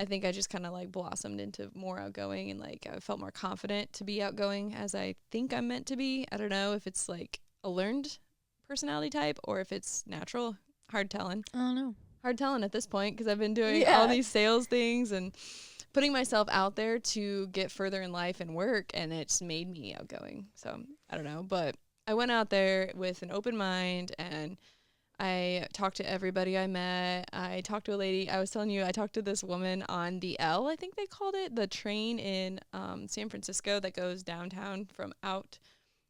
think I just kind of like blossomed into more outgoing, and like I felt more confident to be outgoing as I think I'm meant to be. I don't know if it's like a learned personality type or if it's natural. Hard telling. I don't know. Hard telling at this point because I've been doing all these sales things and putting myself out there to get further in life and work, and it's made me outgoing. So I don't know, but I went out there with an open mind, and I talked to everybody I met. I talked to a lady. I was telling you, I talked to this woman on the L, I think they called it, the train in San Francisco that goes downtown from out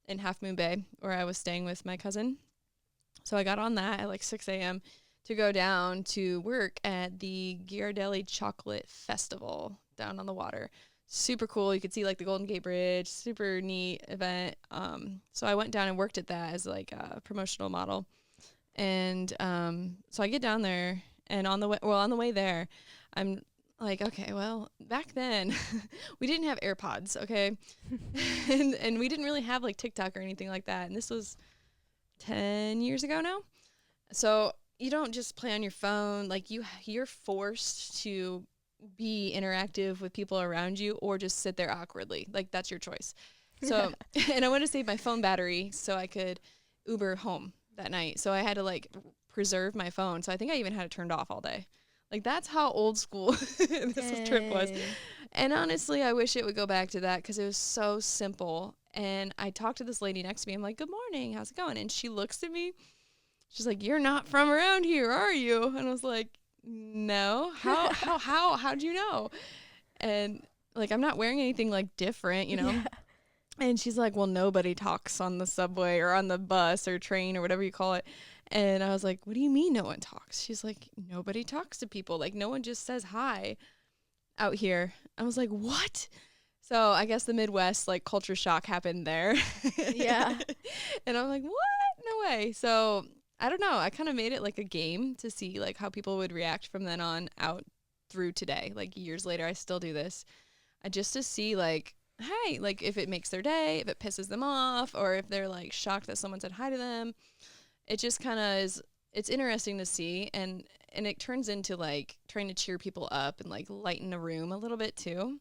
in Half Moon Bay, where I was staying with my cousin. So I got on that at like 6 a.m. to go down to work at the Ghirardelli Chocolate Festival down on the water. Super cool. You could see like the Golden Gate Bridge. Super neat event. So I went down and worked at that as like a promotional model. And so I get down there, and on the way there, I'm like, okay, well, back then we didn't have AirPods, okay? and we didn't really have like TikTok or anything like that. And this was 10 years ago now. So you don't just play on your phone. Like you're forced to be interactive with people around you or just sit there awkwardly. Like that's your choice. So, and I wanted to save my phone battery so I could Uber home that night. So I had to like preserve my phone. So I think I even had it turned off all day. Like, that's how old school this trip was. And honestly, I wish it would go back to that because it was so simple. And I talked to this lady next to me. I'm like, good morning. How's it going? And she looks at me. She's like, you're not from around here, are you? And I was like, no. How'd you know? And like, I'm not wearing anything like different, you know? Yeah. And she's like, well, nobody talks on the subway or on the bus or train or whatever you call it. And I was like, what do you mean no one talks? She's like, nobody talks to people. Like, no one just says hi out here. I was like, what? So I guess the Midwest, like, culture shock happened there. Yeah. And I'm like, what? No way. So I don't know. I kind of made it like a game to see like how people would react from then on out through today. Like, years later, I still do this. Just to see like, hey, like if it makes their day, if it pisses them off, or if they're like shocked that someone said hi to them. It just kind of is, it's interesting to see, and it turns into like trying to cheer people up and like lighten a room a little bit too.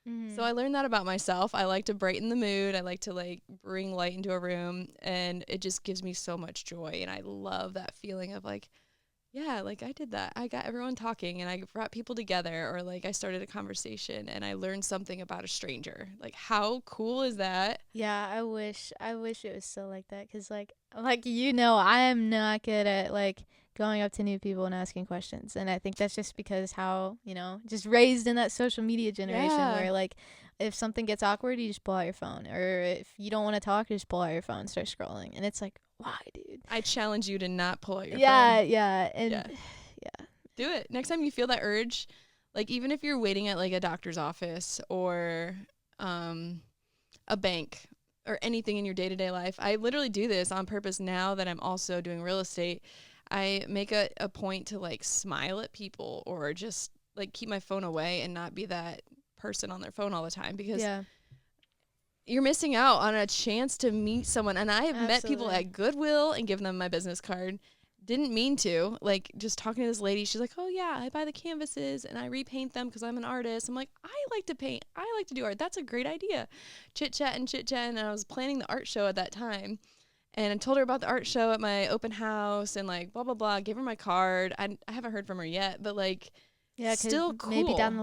Mm-hmm. So I learned that about myself. I like to brighten the mood. I like to like bring light into a room, and it just gives me so much joy. And I love that feeling of like, yeah, like I did that. I got everyone talking and I brought people together, or like I started a conversation and I learned something about a stranger. Like, how cool is that? Yeah, I wish it was still like that, cuz like you know, I am not good at like going up to new people and asking questions. And I think that's just because how, you know, just raised in that social media generation where like if something gets awkward, you just pull out your phone, or if you don't want to talk, you just pull out your phone and start scrolling. And it's like, why, dude? I challenge you to not pull out your phone. Yeah. And yeah. Do it. Next time you feel that urge, like even if you're waiting at like a doctor's office or a bank or anything in your day-to-day life. I literally do this on purpose now that I'm also doing real estate. I make a point to like smile at people, or just like keep my phone away and not be that person on their phone all the time, because you're missing out on a chance to meet someone. And I have met people at Goodwill and given them my business card. Didn't mean to. Like, just talking to this lady, she's like, oh yeah, I buy the canvases and I repaint them because I'm an artist. I'm like, I like to paint. I like to do art. That's a great idea. Chit-chat. And I was planning the art show at that time. And I told her about the art show at my open house and like blah, blah, blah. Gave her my card. I haven't heard from her yet, but like, yeah, still cool. Maybe down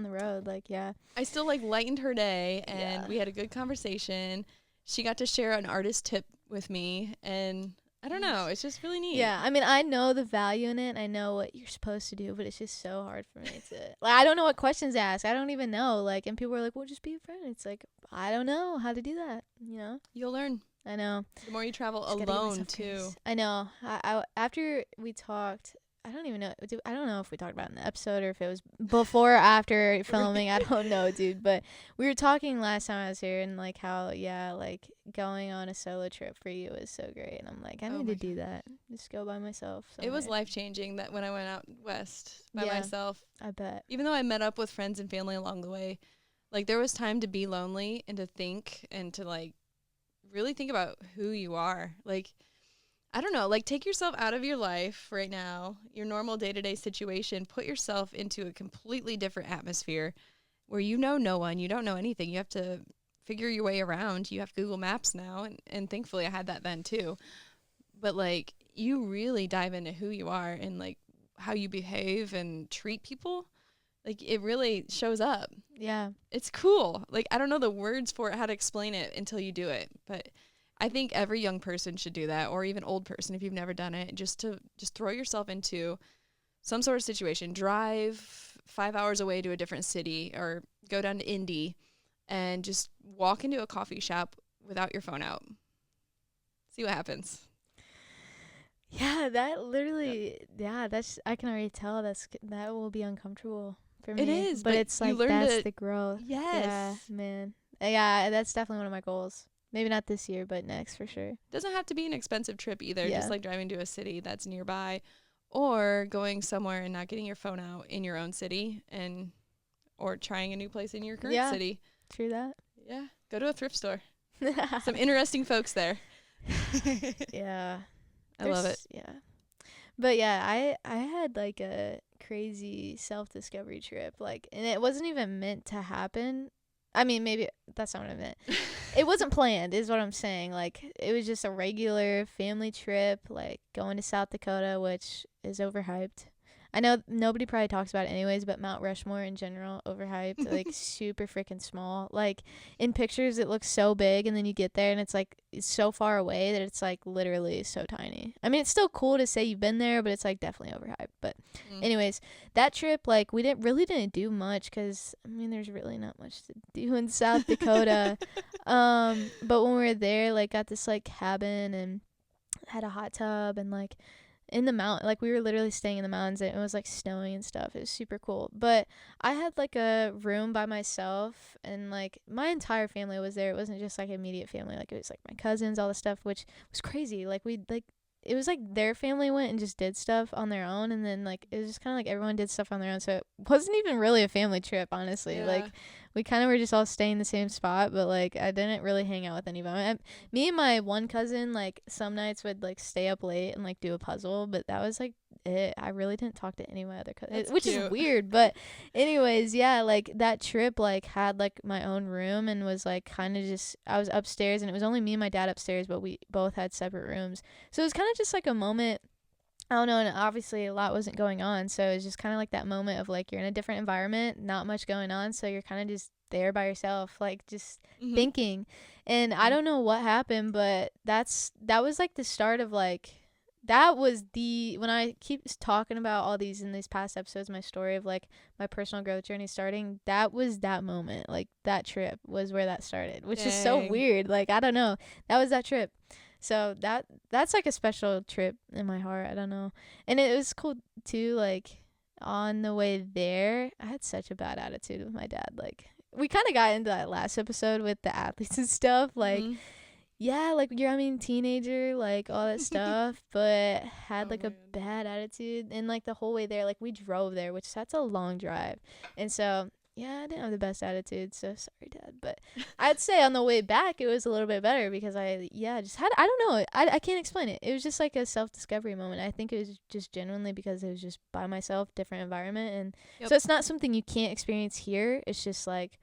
the road, like, yeah. I still like lightened her day, and we had a good conversation. She got to share an artist tip with me, and I don't know, it's just really neat. Yeah, I mean, I know the value in it. I know what you're supposed to do, but it's just so hard for me to like. I don't know what questions to ask. I don't even know. Like, and people are like, "Well, just be a friend." It's like, I don't know how to do that. You know, you'll learn. I know. The more you travel alone too. I know. I after we talked. I don't even know. I don't know if we talked about it in the episode or if it was before or after filming. I don't know, dude. But we were talking last time I was here, and like how, yeah, like going on a solo trip for you is so great. And I'm like, I need to do that. Just go by myself somewhere. It was life-changing that when I went out west by myself. I bet. Even though I met up with friends and family along the way, like there was time to be lonely and to think and to like really think about who you are. Like, I don't know, like take yourself out of your life right now, your normal day-to-day situation, put yourself into a completely different atmosphere where you know no one, you don't know anything. You have to figure your way around. You have Google Maps now, and thankfully I had that then too. But like you really dive into who you are and like how you behave and treat people. Like it really shows up. Yeah. It's cool. Like I don't know the words for it, how to explain it until you do it, but I think every young person should do that, or even old person if you've never done it, just throw yourself into some sort of situation. Drive 5 hours away to a different city, or go down to Indy and just walk into a coffee shop without your phone out. See what happens. Yeah, that literally, that's, I can already tell that will be uncomfortable for me. It is, but it's like, that's the growth. Yes. Yeah, man. Yeah, that's definitely one of my goals. Maybe not this year, but next for sure. Doesn't have to be an expensive trip either. Yeah. Just like driving to a city that's nearby, or going somewhere and not getting your phone out in your own city, or trying a new place in your current city. True that. Yeah. Go to a thrift store. Some interesting folks there. Yeah. I love it. Yeah. But yeah, I had like a crazy self-discovery trip, like, and it wasn't even meant to happen. I mean, maybe that's not what I meant. It wasn't planned, is what I'm saying. Like, it was just a regular family trip, like going to South Dakota, which is overhyped. I know nobody probably talks about it anyways, but Mount Rushmore in general, overhyped, like super freaking small. Like in pictures it looks so big, and then you get there and it's like it's so far away that it's like literally so tiny. I mean, it's still cool to say you've been there, but it's like definitely overhyped. But anyways, that trip, like we didn't do much cuz I mean, there's really not much to do in South Dakota. But when we were there, like got this like cabin and had a hot tub and like in the mountain, like we were literally staying in the mountains and it was like snowing and stuff. It was super cool. But I had like a room by myself and like my entire family was there. It wasn't just like immediate family, like it was like my cousins, all the stuff, which was crazy. Like we like it was like their family went and just did stuff on their own, and then like it was just kind of like everyone did stuff on their own, so it wasn't even really a family trip, honestly. Like we kind of were just all staying in the same spot, but like I didn't really hang out with anybody. Me and my one cousin, like some nights would like stay up late and like do a puzzle, but that was like it. I really didn't talk to any of my other cousins, which is weird. But anyways, yeah, like that trip like had like my own room and was like kind of just, I was upstairs and it was only me and my dad upstairs, but we both had separate rooms, so it was kind of just like a moment. I don't know, and obviously a lot wasn't going on, so it was just kind of like that moment of like you're in a different environment, not much going on, so you're kind of just there by yourself, like just thinking. And I don't know what happened, but that was like the start of like, that was the, when I keep talking about all these in these past episodes, my story of like my personal growth journey starting, that was that moment. Like that trip was where that started, which is so weird. Like I don't know, that was that trip. So that's like a special trip in my heart. I don't know. And it was cool too, like on the way there, I had such a bad attitude with my dad. Like we kind of got into that last episode with the athletes and stuff. Like yeah, like you're, I mean, teenager, like all that stuff, but had like a bad attitude. And like the whole way there, like we drove there, which that's a long drive. And so yeah, I didn't have the best attitude, so sorry, Dad. But I'd say on the way back, it was a little bit better because just had, I don't know, I can't explain it. It was just like a self-discovery moment. I think it was just genuinely because it was just by myself, different environment. And so it's not something you can't experience here. It's just like,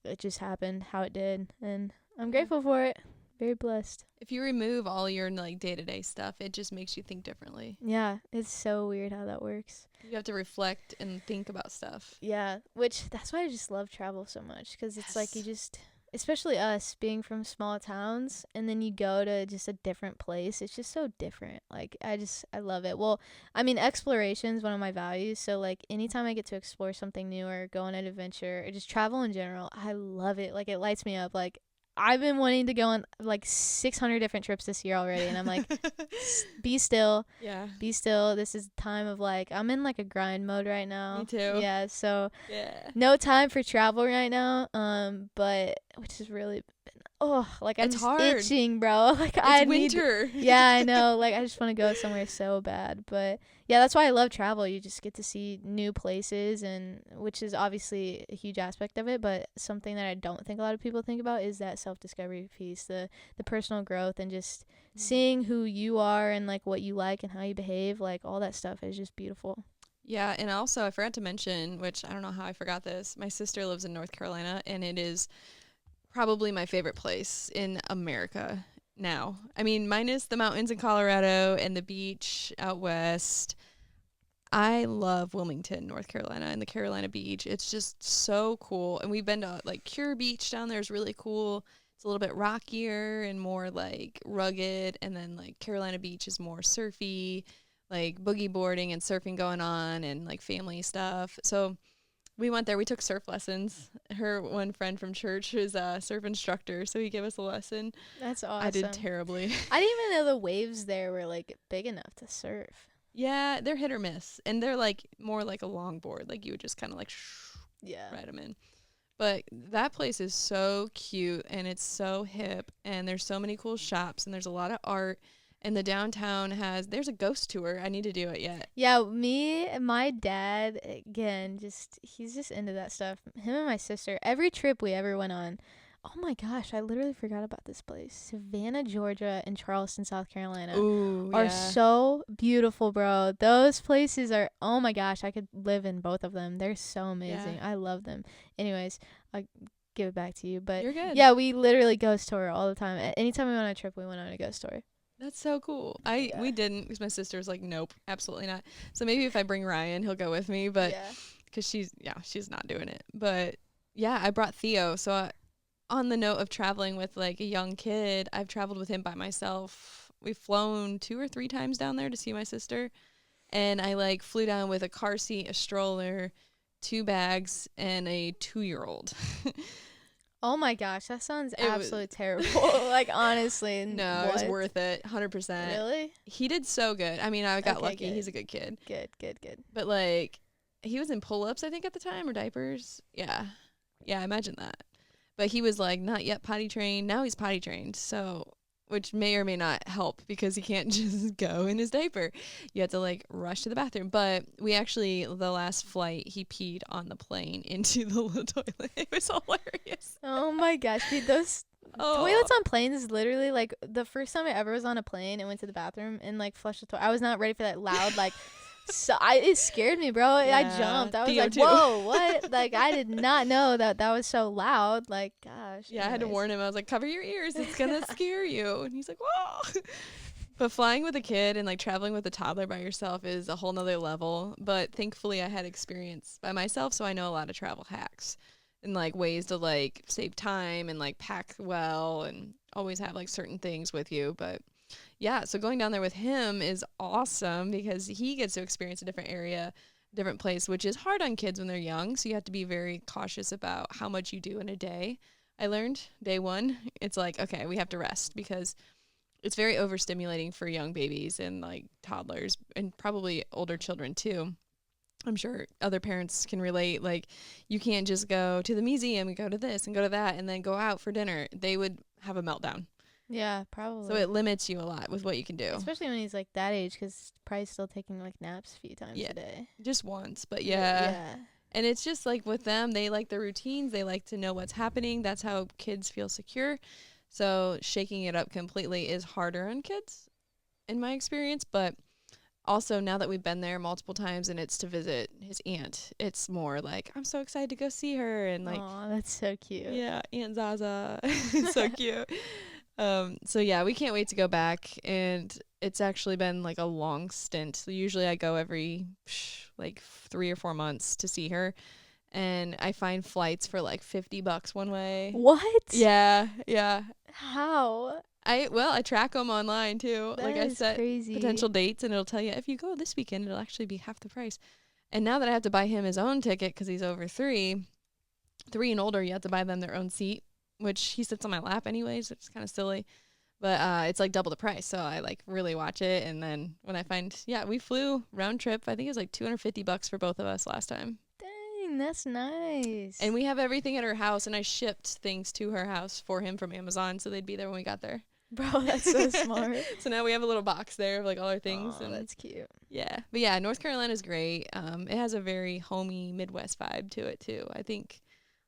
it just happened how it did. And I'm grateful for it. Very blessed. If you remove all your like day-to-day stuff, it just makes you think differently. Yeah, it's so weird how that works. You have to reflect and think about stuff. Yeah, which that's why I just love travel so much, because it's like you just, especially us being from small towns, and then you go to just a different place. It's just so different. Like I love it. Well, I mean, exploration is one of my values. So like anytime I get to explore something new or go on an adventure or just travel in general, I love it. Like it lights me up. Like I've been wanting to go on like 600 different trips this year already, and I'm like, be still. Yeah. Be still. This is time of like, I'm in like a grind mode right now. Me too. Yeah, so no time for travel right now. But which is really like I'm just itching, bro. Like it's winter. Yeah, I know. Like I just want to go somewhere so bad. But yeah, that's why I love travel. You just get to see new places, and which is obviously a huge aspect of it, but something that I don't think a lot of people think about is that self-discovery piece, the personal growth, and just seeing who you are and like what you like and how you behave. Like all that stuff is just beautiful. Yeah, and also I forgot to mention, which I don't know how I forgot this, my sister lives in North Carolina, and it is probably my favorite place in America now. I mean, minus the mountains in Colorado and the beach out west. I love Wilmington, North Carolina, and the Carolina Beach. It's just so cool. And we've been to like Cure Beach down there is really cool. It's a little bit rockier and more like rugged. And then like Carolina Beach is more surfy, like boogie boarding and surfing going on and like family stuff. So we went there. We took surf lessons. Her one friend from church is a surf instructor, so he gave us a lesson. That's awesome. I did terribly. I didn't even know the waves there were like big enough to surf. Yeah, they're hit or miss, and they're like more like a longboard. Like you would just kind of like ride them in. But that place is so cute, and it's so hip, and there's so many cool shops, and there's a lot of art. And the downtown there's a ghost tour. I need to do it yet. Yeah, my dad, again, he's just into that stuff. Him and my sister, every trip we ever went on, oh my gosh, I literally forgot about this place. Savannah, Georgia, and Charleston, South Carolina are so beautiful, bro. Those places are, oh my gosh, I could live in both of them. They're so amazing. I love them. Anyways, I'll give it back to you. But you're good. Yeah, we literally ghost tour all the time. Anytime we went on a trip, we went on a ghost tour. That's so cool. We didn't because my sister was like, nope, absolutely not. So maybe if I bring Ryan, he'll go with me, but because she's not doing it. But yeah, I brought Theo. So on the note of traveling with like a young kid, I've traveled with him by myself. We've flown 2 or 3 times down there to see my sister, and I like flew down with a car seat, a stroller, 2 bags, and a 2-year-old. Oh my gosh, that sounds absolutely terrible. Like, honestly. No, it was worth it. 100%. Really? He did so good. I mean, I got lucky. Good. He's a good kid. Good. But like, he was in pull-ups, I think, at the time, or diapers. Yeah, imagine that. But he was like not yet potty trained. Now he's potty trained, so which may or may not help because he can't just go in his diaper. You have to like rush to the bathroom. But we actually, the last flight, he peed on the plane into the little toilet. It was hilarious. Oh my gosh, dude, those toilets on planes is literally like the first time I ever was on a plane and went to the bathroom and like flushed the toilet. I was not ready for that loud like. So it scared me, bro. Yeah, I jumped. I was like, whoa, what? Like, I did not know that was so loud. Like, gosh. Yeah, anyways. I had to warn him. I was like, cover your ears. It's going to scare you. And he's like, whoa. But flying with a kid and, like, traveling with a toddler by yourself is a whole nother level. But thankfully, I had experience by myself, so I know a lot of travel hacks and, like, ways to, like, save time and, like, pack well and always have, like, certain things with you. But yeah, so going down there with him is awesome because he gets to experience a different area, different place, which is hard on kids when they're young. So you have to be very cautious about how much you do in a day. I learned day 1, it's like, okay, we have to rest because it's very overstimulating for young babies and like toddlers and probably older children too. I'm sure other parents can relate. Like, you can't just go to the museum and go to this and go to that and then go out for dinner. They would have a meltdown. Yeah, probably. So it limits you a lot with what you can do. Especially when he's like that age, because probably still taking like naps a few times a day. Just once, but yeah. And it's just like with them, they like their routines. They like to know what's happening. That's how kids feel secure. So shaking it up completely is harder on kids, in my experience. But also now that we've been there multiple times and it's to visit his aunt, it's more like, I'm so excited to go see her. And like, oh, that's so cute. Yeah, Aunt Zaza. It's so cute. So yeah, we can't wait to go back, and it's actually been like a long stint. So usually I go every like 3 or 4 months to see her, and I find flights for like $50 one way. What? Yeah. How? I track them online too. That like is I set crazy. potential dates, and it'll tell you if you go this weekend, it'll actually be half the price. And now that I have to buy him his own ticket because he's over 3 and older, you have to buy them their own seat, which he sits on my lap anyways, which is kind of silly. But it's like double the price, so I like really watch it. And then when I find, we flew round trip. I think it was like $250 for both of us last time. Dang, that's nice. And we have everything at her house, and I shipped things to her house for him from Amazon, so they'd be there when we got there. Bro, that's so smart. So now we have a little box there of like all our things. Oh, that's cute. Yeah, but yeah, North Carolina's great. It has a very homey Midwest vibe to it too. I think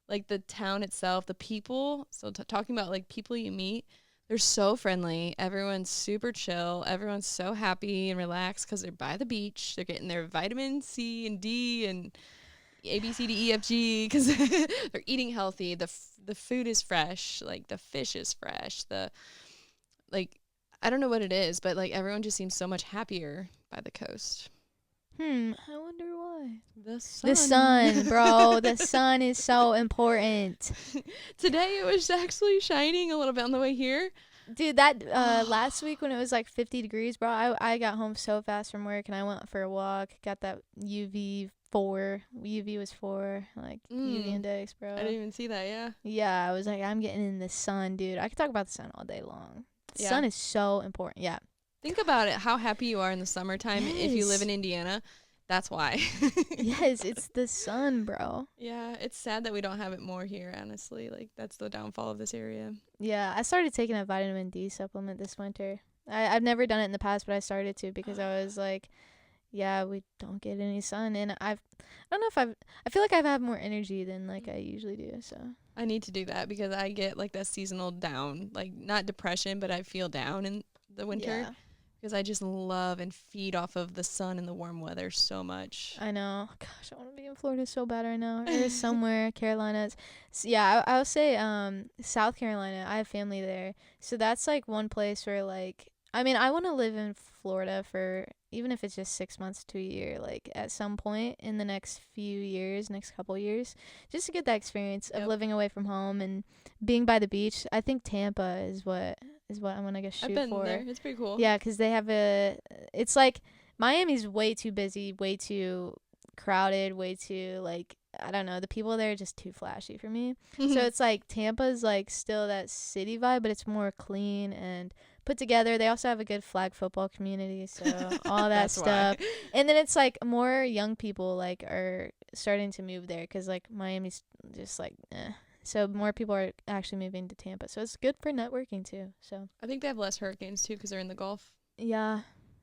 like the town itself, the people. So talking about like people you meet, they're so friendly. Everyone's super chill. Everyone's so happy and relaxed because they're by the beach. They're getting their vitamin C and D and A, B, C, D, E, F, G because they're eating healthy. The food is fresh. Like the fish is fresh. I don't know what it is, but like everyone just seems so much happier by the coast. I wonder why. The sun. The sun, bro. The sun is so important. Today it was actually shining a little bit on the way here. Dude, that last week when it was like 50 degrees, bro, I got home so fast from work and I went for a walk. Got that UV 4. UV was 4, like UV index, bro. I didn't even see that, yeah. Yeah, I was like, I'm getting in the sun, dude. I could talk about the sun all day long. The sun is so important, yeah. Think about it, how happy you are in the summertime if you live in Indiana. That's why. Yes, it's the sun, bro. Yeah, it's sad that we don't have it more here, honestly. Like, that's the downfall of this area. Yeah, I started taking a vitamin D supplement this winter. I've never done it in the past, but I started to because I was like, yeah, we don't get any sun. And I feel like I've had more energy than like I usually do, so. I need to do that because I get like that seasonal down, like not depression, but I feel down in the winter because I just love and feed off of the sun and the warm weather so much. I know. Gosh, I want to be in Florida so bad right now. Or somewhere, Carolinas. So, yeah, I'll say South Carolina. I have family there. So that's like one place where like I mean, I want to live in Florida for, even if it's just 6 months to a year, like at some point in the next few years, next couple years, just to get that experience of living away from home and being by the beach. I think Tampa is what I'm gonna shoot I've been for. there. It's pretty cool. Yeah, because they have it's like Miami's way too busy, way too crowded, way too like, I don't know, the people there are just too flashy for me. So it's like Tampa's like still that city vibe, but it's more clean and put together. They also have a good flag football community, so all that stuff. Why. And then it's like more young people like are starting to move there because like Miami's just like so more people are actually moving to Tampa, so it's good for networking too. So I think they have less hurricanes too because they're in the Gulf. Yeah,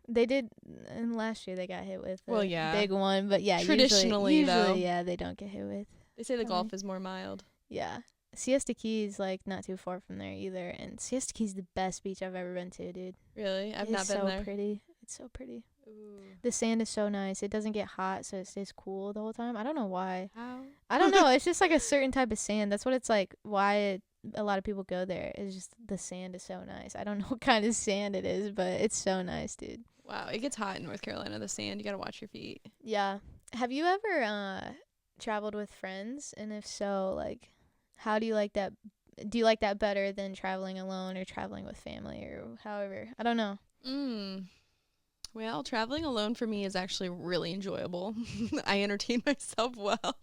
they did. And last year they got hit with a big one, but yeah, traditionally though, yeah, they don't get hit with. They say the Gulf is more mild. Yeah. Siesta Key's like not too far from there either, and Siesta Key's the best beach I've ever been to, dude. Really? I've not been there. It's so pretty. It's so pretty. Ooh. The sand is so nice. It doesn't get hot, so it stays cool the whole time. I don't know why. How? I don't know. It's just like a certain type of sand. That's what it's like. Why a lot of people go there. It's just the sand is so nice. I don't know what kind of sand it is, but it's so nice, dude. Wow, it gets hot in North Carolina. The sand, you gotta watch your feet. Yeah. Have you ever traveled with friends? And if so, like, how do you like that? Do you like that better than traveling alone or traveling with family or however? I don't know. Well, traveling alone for me is actually really enjoyable. I entertain myself well.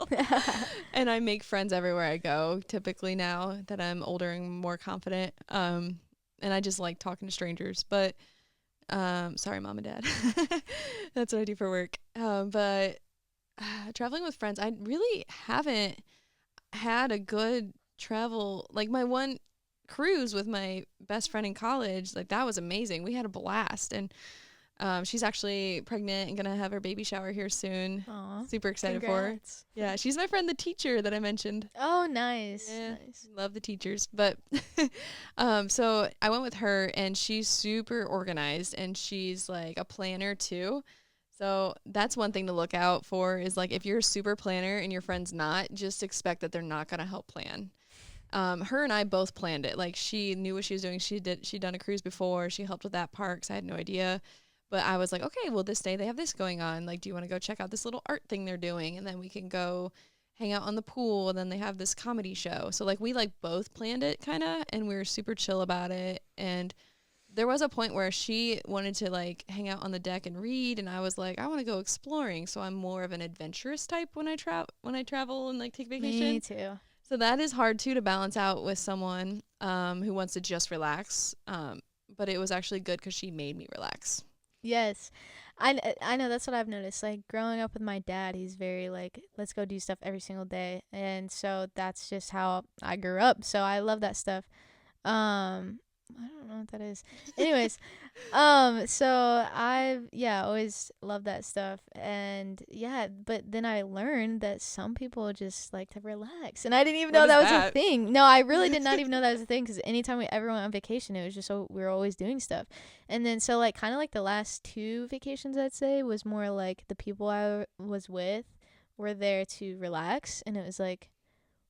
And I make friends everywhere I go, typically now that I'm older and more confident. And I just like talking to strangers. But sorry, Mom and Dad. That's what I do for work. But traveling with friends, I really haven't had a good travel. Like my one cruise with my best friend in college, like that was amazing. We had a blast. And she's actually pregnant and gonna have her baby shower here soon. Aww, super excited congrats. for her. Yeah, she's my friend, the teacher that I mentioned. Oh, nice. Yeah, nice. Love the teachers. But so I went with her, and she's super organized, and she's like a planner too. So that's one thing to look out for is like if you're a super planner and your friend's not, just expect that they're not gonna help plan. Her and I both planned it. Like she knew what she was doing. She'd done a cruise before. She helped with that part 'cause I had no idea. But I was like, okay, well, this day they have this going on. Like, do you want to go check out this little art thing they're doing? And then we can go hang out on the pool. And then they have this comedy show. So, like, we, like, both planned it kind of. And we were super chill about it. And there was a point where she wanted to, like, hang out on the deck and read. And I was like, I want to go exploring. So I'm more of an adventurous type when I travel and, like, take vacation. Me too. So that is hard, too, to balance out with someone who wants to just relax. But it was actually good because she made me relax. Yes. I know, that's what I've noticed. Like, growing up with my dad, he's very, like, let's go do stuff every single day. And so that's just how I grew up. So I love that stuff. I don't know what that is. Anyways, so I've, always loved that stuff. And, but then I learned that some people just like to relax. And I didn't even know that was a thing. No, I really did not even know that was a thing because anytime we ever went on vacation, it was just so we were always doing stuff. And then so, like, kind of like the last 2 vacations, I'd say, was more like the people I was with were there to relax. And it was like,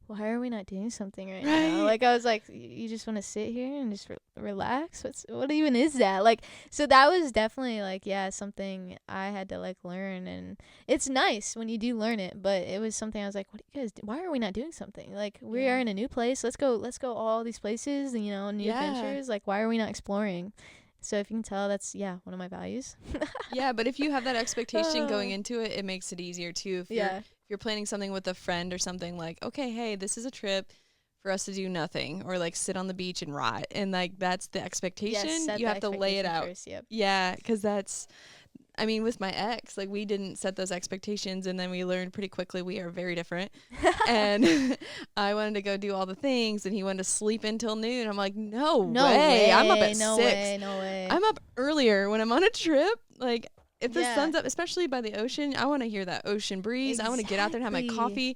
why are we not doing something right now? Like, I was like, you just want to sit here and just relax? What even is that? Like, so that was definitely, like, something I had to, like, learn. And it's nice when you do learn it, but it was something I was like, what do you guys do? Why are we not doing something? Like, we are in a new place. Let's go all these places, and, new adventures. Like, why are we not exploring? So if you can tell, that's, one of my values. Yeah, but if you have that expectation going into it, it makes it easier, too. If you're planning something with a friend or something, like, okay, hey, this is a trip for us to do nothing or, like, sit on the beach and rot. And, like, that's the expectation. Yes, you have to lay it out. First, yep. Yeah, because that's, I mean, with my ex, like, we didn't set those expectations, and then we learned pretty quickly we are very different. And I wanted to go do all the things, and he wanted to sleep until noon. I'm like, no way. I'm up at 6. No way. I'm up earlier when I'm on a trip. Like, if the sun's up, especially by the ocean, I want to hear that ocean breeze. Exactly. I want to get out there and have my coffee.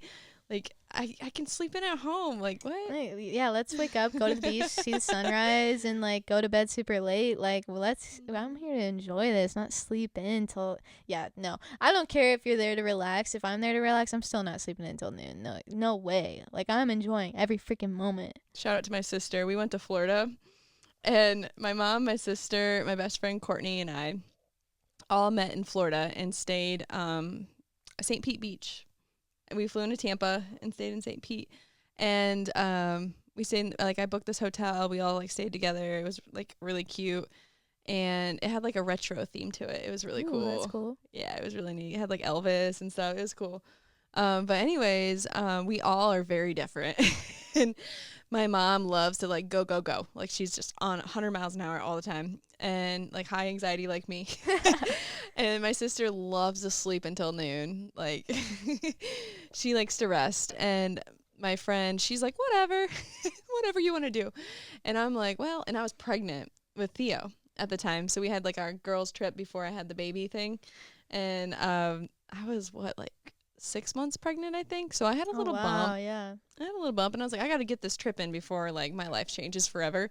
Like, I can sleep in at home. Like, what? Yeah, let's wake up, go to the beach, see the sunrise, and, like, go to bed super late. Like, well, I'm here to enjoy this, not sleep in till, no. I don't care if you're there to relax. If I'm there to relax, I'm still not sleeping until noon. No way. Like, I'm enjoying every freaking moment. Shout out to my sister. We went to Florida. And my mom, my sister, my best friend Courtney, and I all met in Florida and stayed St. Pete Beach. We flew into Tampa and stayed in St. Pete. And we stayed, like, I booked this hotel. We all, like, stayed together. It was, like, really cute. And it had, like, a retro theme to it. It was really cool. That's cool. Yeah, it was really neat. It had, like, Elvis and stuff. It was cool. But anyways, we all are very different. And my mom loves to, like, go, go, go. Like, she's just on 100 miles an hour all the time. And, like, high anxiety like me. And my sister loves to sleep until noon. Like, she likes to rest. And my friend, she's like, whatever. Whatever you want to do. And I'm like, well, and I was pregnant with Theo at the time. So we had, like, our girls trip before I had the baby thing. And I was, like 6 months pregnant, I think. So I had a little bump. Yeah. I had a little bump, and I was like, I got to get this trip in before, like, my life changes forever.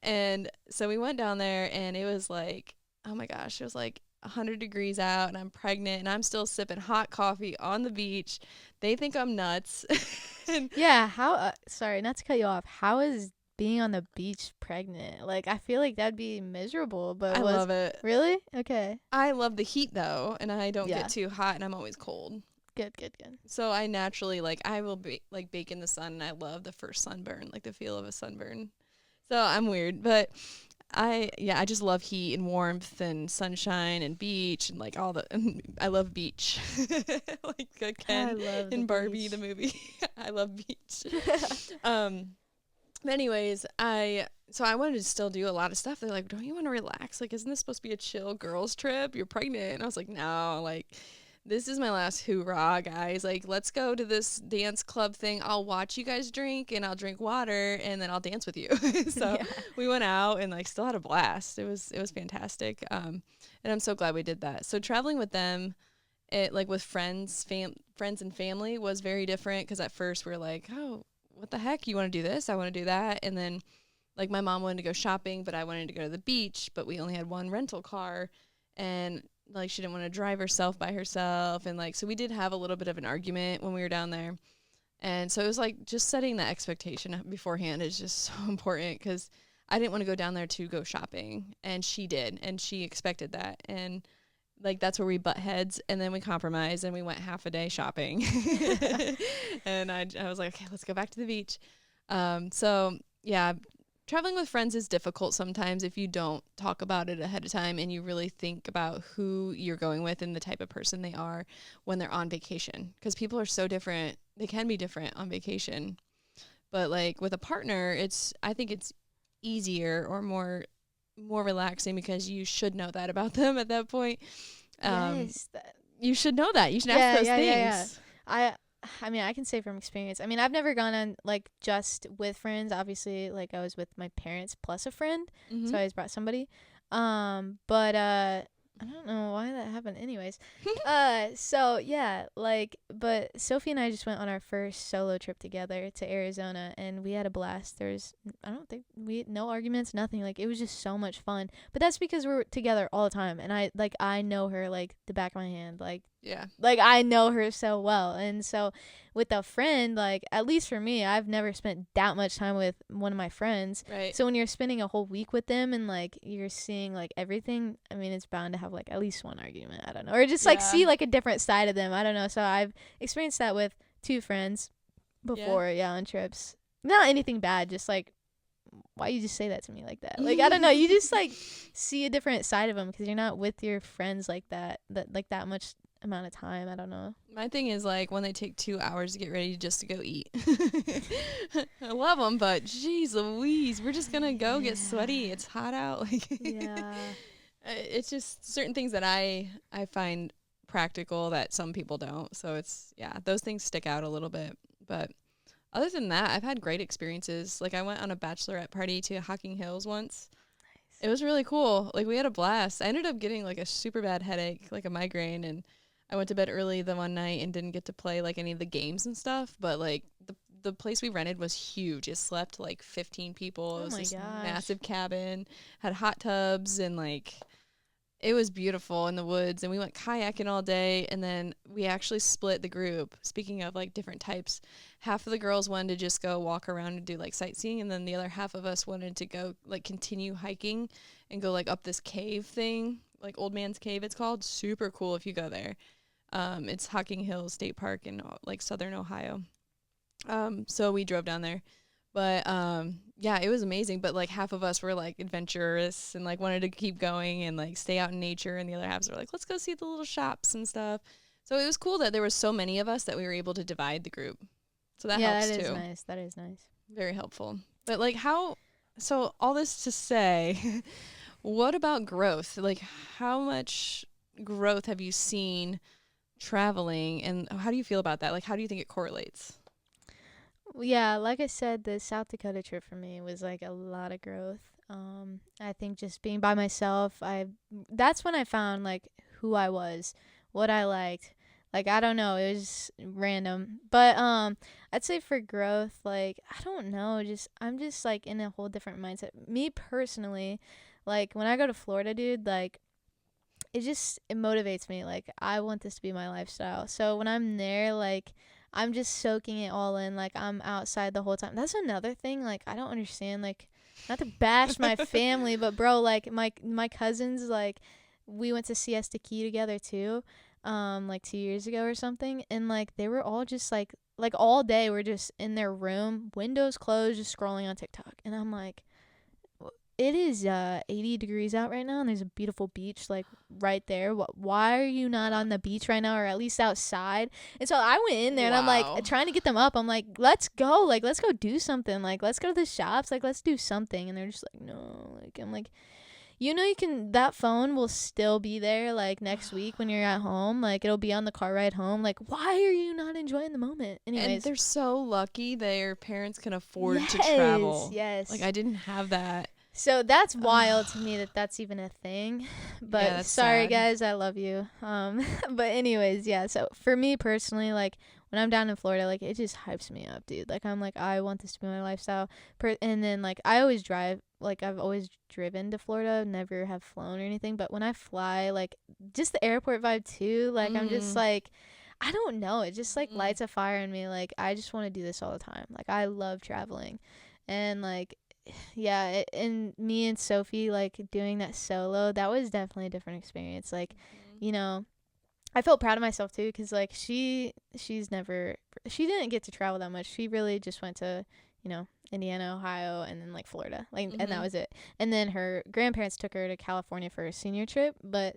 And so we went down there, and it was like, oh my gosh, it was like 100 degrees out, and I'm pregnant, and I'm still sipping hot coffee on the beach. They think I'm nuts. And yeah, how, sorry, not to cut you off, how is being on the beach pregnant? Like, I feel like that'd be miserable, but I love it. Really? Okay. I love the heat, though, and I don't get too hot, and I'm always cold. Good. So I naturally, like, I will be, like, bake in the sun, and I love the first sunburn, like the feel of a sunburn. So I'm weird, but I just love heat and warmth and sunshine and beach and, like, all the, I love beach. Like Ken in Barbie, the movie. I love beach. But anyways, so I wanted to still do a lot of stuff. They're like, don't you want to relax? Like, isn't this supposed to be a chill girls trip? You're pregnant. And I was like, no, like, this is my last hoorah, guys. Like, let's go to this dance club thing. I'll watch you guys drink, and I'll drink water, and then I'll dance with you. So we went out and, like, still had a blast. It was fantastic. And I'm so glad we did that. So traveling with them, like, with friends and family was very different, because at first we were like, oh, what the heck? You want to do this? I want to do that. And then, like, my mom wanted to go shopping, but I wanted to go to the beach, but we only had one rental car, and, like, she didn't want to drive herself by herself. And, like, so we did have a little bit of an argument when we were down there. And so it was like, just setting the expectation beforehand is just so important, because I didn't want to go down there to go shopping, and she did, and she expected that. And, like, that's where we butt heads, and then we compromised, and we went half a day shopping. And I was like, okay, let's go back to the beach. So yeah, traveling with friends is difficult sometimes if you don't talk about it ahead of time, and you really think about who you're going with and the type of person they are when they're on vacation, because people are so different. They can be different on vacation, but, like, with a partner, I think it's easier or more relaxing, because you should know that about them at that point. Yes, you should know that. You should ask those things. I mean, I can say from experience. I mean, I've never gone on, like, just with friends. Obviously, like, I was with my parents plus a friend, so I always brought somebody. But I don't know why that happened. Anyways, so yeah, like, but Sophie and I just went on our first solo trip together to Arizona, and we had a blast. I don't think no arguments, nothing. Like, it was just so much fun. But that's because we're together all the time, and I know her like the back of my hand. Like, yeah, like, I know her so well. And so with a friend, like, at least for me, I've never spent that much time with one of my friends. Right. So when you're spending a whole week with them, and, like, you're seeing, like, everything, I mean, it's bound to have, like, at least one argument. I don't know. Or just, like, see, like, a different side of them. I don't know. So I've experienced that with 2 friends before, on trips. Not anything bad, just, like, why you just say that to me like that? Like, I don't know. You just, like, see a different side of them, because you're not with your friends like that much amount of time. I don't know. My thing is, like, when they take 2 hours to get ready just to go eat. I love them, but geez Louise, we're just gonna go get sweaty. It's hot out. Like, it's just certain things that I find practical that some people don't. So it's, those things stick out a little bit. But other than that, I've had great experiences. Like, I went on a bachelorette party to Hocking Hills once. Nice. It was really cool. Like, we had a blast. I ended up getting, like, a super bad headache, like a migraine, and I went to bed early the one night and didn't get to play, like, any of the games and stuff. But, like, the place we rented was huge. It slept, like, 15 people. It was this massive cabin, had hot tubs, and, like, it was beautiful in the woods, and we went kayaking all day, and then we actually split the group. Speaking of like different types, half of the girls wanted to just go walk around and do like sightseeing, and then the other half of us wanted to go like continue hiking and go like up this cave thing, like Old Man's Cave it's called. Super cool if you go there. It's Hocking Hills State Park in like southern Ohio. So we drove down there. But yeah, it was amazing. But like half of us were like adventurous and like wanted to keep going and like stay out in nature, and the other halves were like, let's go see the little shops and stuff. So it was cool that there were so many of us that we were able to divide the group. So that helps too. Yeah, that is nice. That is nice. Very helpful. But like so all this to say, what about growth? Like how much growth have you seen traveling, and how do you feel about that? Like how do you think it correlates? Yeah, like I said, the South Dakota trip for me was like a lot of growth. I think just being by myself, that's when I found like who I was, what I liked. Like I don't know, it was random. But I'd say for growth, like I don't know, I'm just like in a whole different mindset. Me personally, like when I go to Florida, dude, like it motivates me. Like I want this to be my lifestyle. So when I'm there, like I'm just soaking it all in. Like I'm outside the whole time. That's another thing. Like I don't understand. Like not to bash my family, but bro, like my cousins, like we went to Siesta Key together too, like 2 years ago or something, and like they were all just like all day we're just in their room, windows closed, just scrolling on TikTok, and I'm like, it is 80 degrees out right now, and there's a beautiful beach like right there. Why are you not on the beach right now, or at least outside? And so I went in there, and I'm like trying to get them up. I'm like, let's go do something. Like let's go to the shops. Like let's do something. And they're just like, no. Like I'm like, you can. That phone will still be there like next week when you're at home. Like it'll be on the car ride home. Like why are you not enjoying the moment? Anyways, and they're so lucky their parents can afford to travel. Yes. Like I didn't have that. So that's wild to me that that's even a thing. But yeah, sorry, sad. guys, I love you. But anyways, yeah. So for me personally, like when I'm down in Florida, like it just hypes me up, dude. Like I'm like, I want this to be my lifestyle. And then like I always drive. Like I've always driven to Florida, never have flown or anything. But when I fly, like just the airport vibe too. Like I'm just like, I don't know. It just like lights a fire in me. Like I just want to do this all the time. Like I love traveling, and like. Yeah, and me and Sophie like doing that solo, that was definitely a different experience. Like I felt proud of myself too, because like she didn't get to travel that much. She really just went to Indiana, Ohio, and then like Florida, like and that was it. And then her grandparents took her to California for a senior trip, but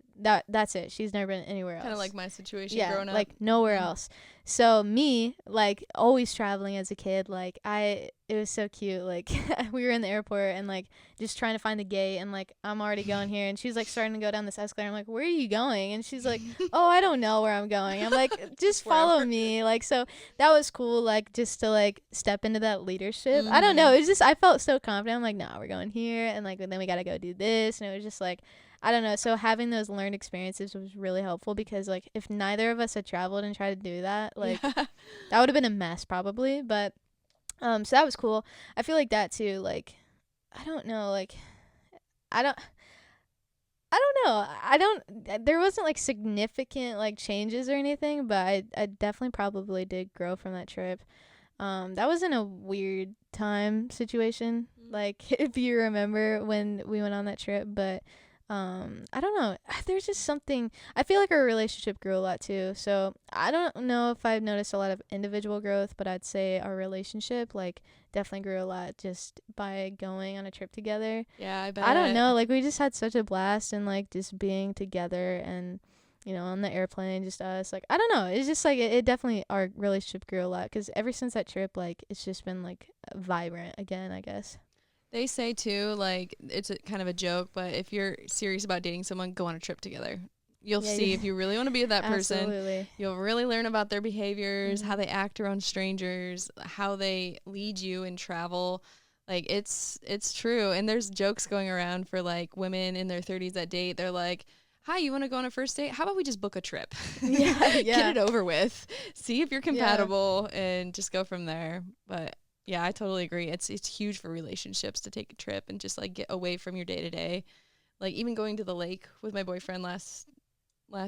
that's it. She's never been anywhere else. Kind of like my situation growing up. Like nowhere else. So me, like always traveling as a kid, like it was so cute. Like we were in the airport and like just trying to find the gate, and like I'm already going here, and she's like starting to go down this escalator. I'm like, where are you going? And she's like, oh, I don't know where I'm going. I'm like, just follow me. Like, so that was cool. Like just to like step into that leadership. I don't know. It's just, I felt so confident. I'm like, nah, we're going here. And like, then we got to go do this. And it was just like, I don't know. So having those learned experiences was really helpful, because like if neither of us had traveled and tried to do that, like that would have been a mess probably. But so that was cool. I feel like that too. Like I don't know. Like I don't know. There wasn't like significant like changes or anything, but I definitely probably did grow from that trip. That was in a weird time situation. Like if you remember when we went on that trip, but I don't know. There's just something. I feel like our relationship grew a lot too. So I don't know if I've noticed a lot of individual growth, but I'd say our relationship like definitely grew a lot just by going on a trip together. Yeah, I bet. I don't know. Like we just had such a blast, and like just being together, and on the airplane, just us. Like I don't know. It's just like it definitely, our relationship grew a lot, because ever since that trip, like it's just been like vibrant again, I guess. They say too, like it's kind of a joke, but if you're serious about dating someone, go on a trip together. You'll see if you really want to be with that person. Absolutely. You'll really learn about their behaviors, how they act around strangers, how they lead you in travel. Like it's true. And there's jokes going around for like women in their 30s that date. They're like, hi, you want to go on a first date? How about we just book a trip? Yeah. Get it over with. See if you're compatible and just go from there. But yeah, I totally agree. It's huge for relationships to take a trip and just like get away from your day to day. like even going to the lake with my boyfriend last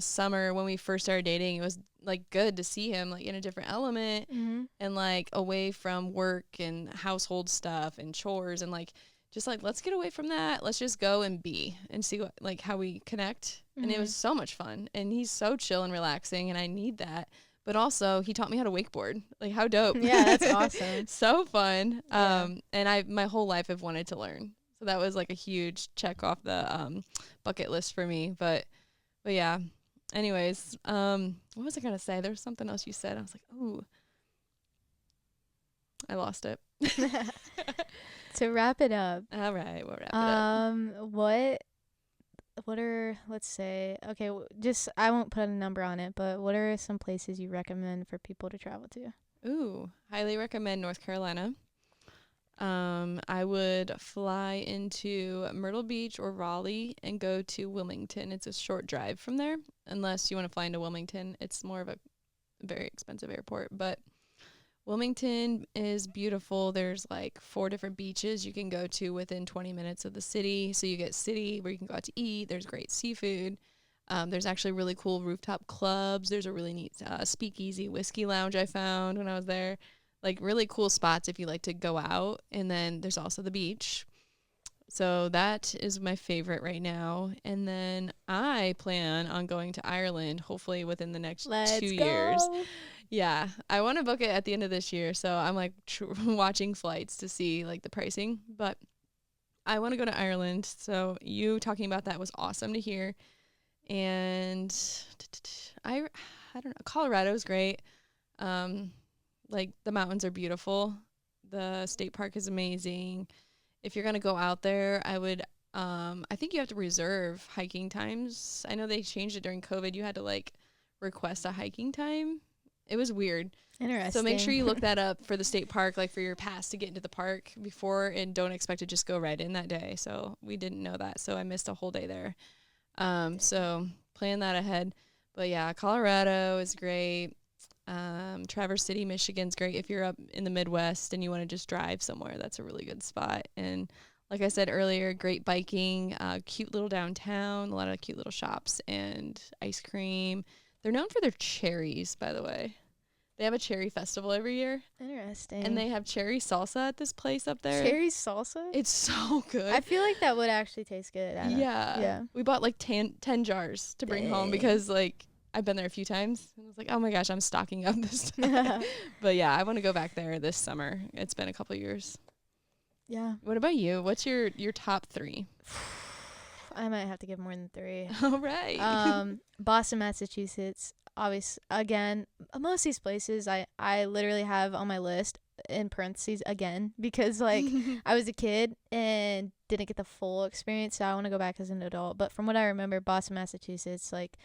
summer when we first started dating, it was like good to see him like in a different element and like away from work and household stuff and chores and like just like let's get away from that. Let's just go and be and see what like how we connect. And it was so much fun. And he's so chill and relaxing and I need that. But also he taught me how to wakeboard. Like how dope. Yeah, that's awesome. So fun. Yeah. And I my whole life have wanted to learn. So that was like a huge check off the bucket list for me. But yeah. Anyways, what was I gonna say? There was something else you said. I was like, ooh. I lost it. To wrap it up. All right, we'll wrap it up. What are, let's say, okay, just, I won't put a number on it, but what are some places you recommend for people to travel to? Ooh, highly recommend North Carolina. I would fly into Myrtle Beach or Raleigh and go to Wilmington. It's a short drive from there, unless you want to fly into Wilmington. It's more of a very expensive airport, but Wilmington is beautiful. There's like 4 different beaches you can go to within 20 minutes of the city. So you get city where you can go out to eat. There's great seafood. There's actually really cool rooftop clubs. There's a really neat speakeasy whiskey lounge I found when I was there. Like really cool spots if you like to go out. And then there's also the beach. So that is my favorite right now. And then I plan on going to Ireland, hopefully within the next 2 years. Yeah, I want to book it at the end of this year. So I'm like watching flights to see like the pricing. But I want to go to Ireland. So you talking about that was awesome to hear. And I don't know. Colorado is great. Like the mountains are beautiful. The state park is amazing. If you're going to go out there, I would, I think you have to reserve hiking times. I know they changed it during COVID. You had to like request a hiking time. It was weird. Interesting. So make sure you look that up for the state park, like for your pass to get into the park before, and don't expect to just go right in that day. So we didn't know that. So I missed a whole day there. So plan that ahead. But yeah, Colorado is great. Traverse City, Michigan's great if you're up in the Midwest and you want to just drive somewhere. That's a really good spot. And like I said earlier, great biking, cute little downtown, a lot of cute little shops and ice cream. They're known for their cherries, by the way. They have a cherry festival every year. Interesting. And they have cherry salsa at this place up there. Cherry salsa? It's so good. I feel like that would actually taste good. Yeah. We bought like 10 jars to bring home because like I've been there a few times. And I was like, oh my gosh, I'm stocking up this time. But yeah, I want to go back there this summer. It's been a couple years. Yeah. What about you? What's your top 3? I might have to give more than 3. All right. Boston, Massachusetts. Obviously, again, most of these places I literally have on my list in parentheses again because like I was a kid and didn't get the full experience, so I want to go back as an adult. But from what I remember, Boston, Massachusetts, like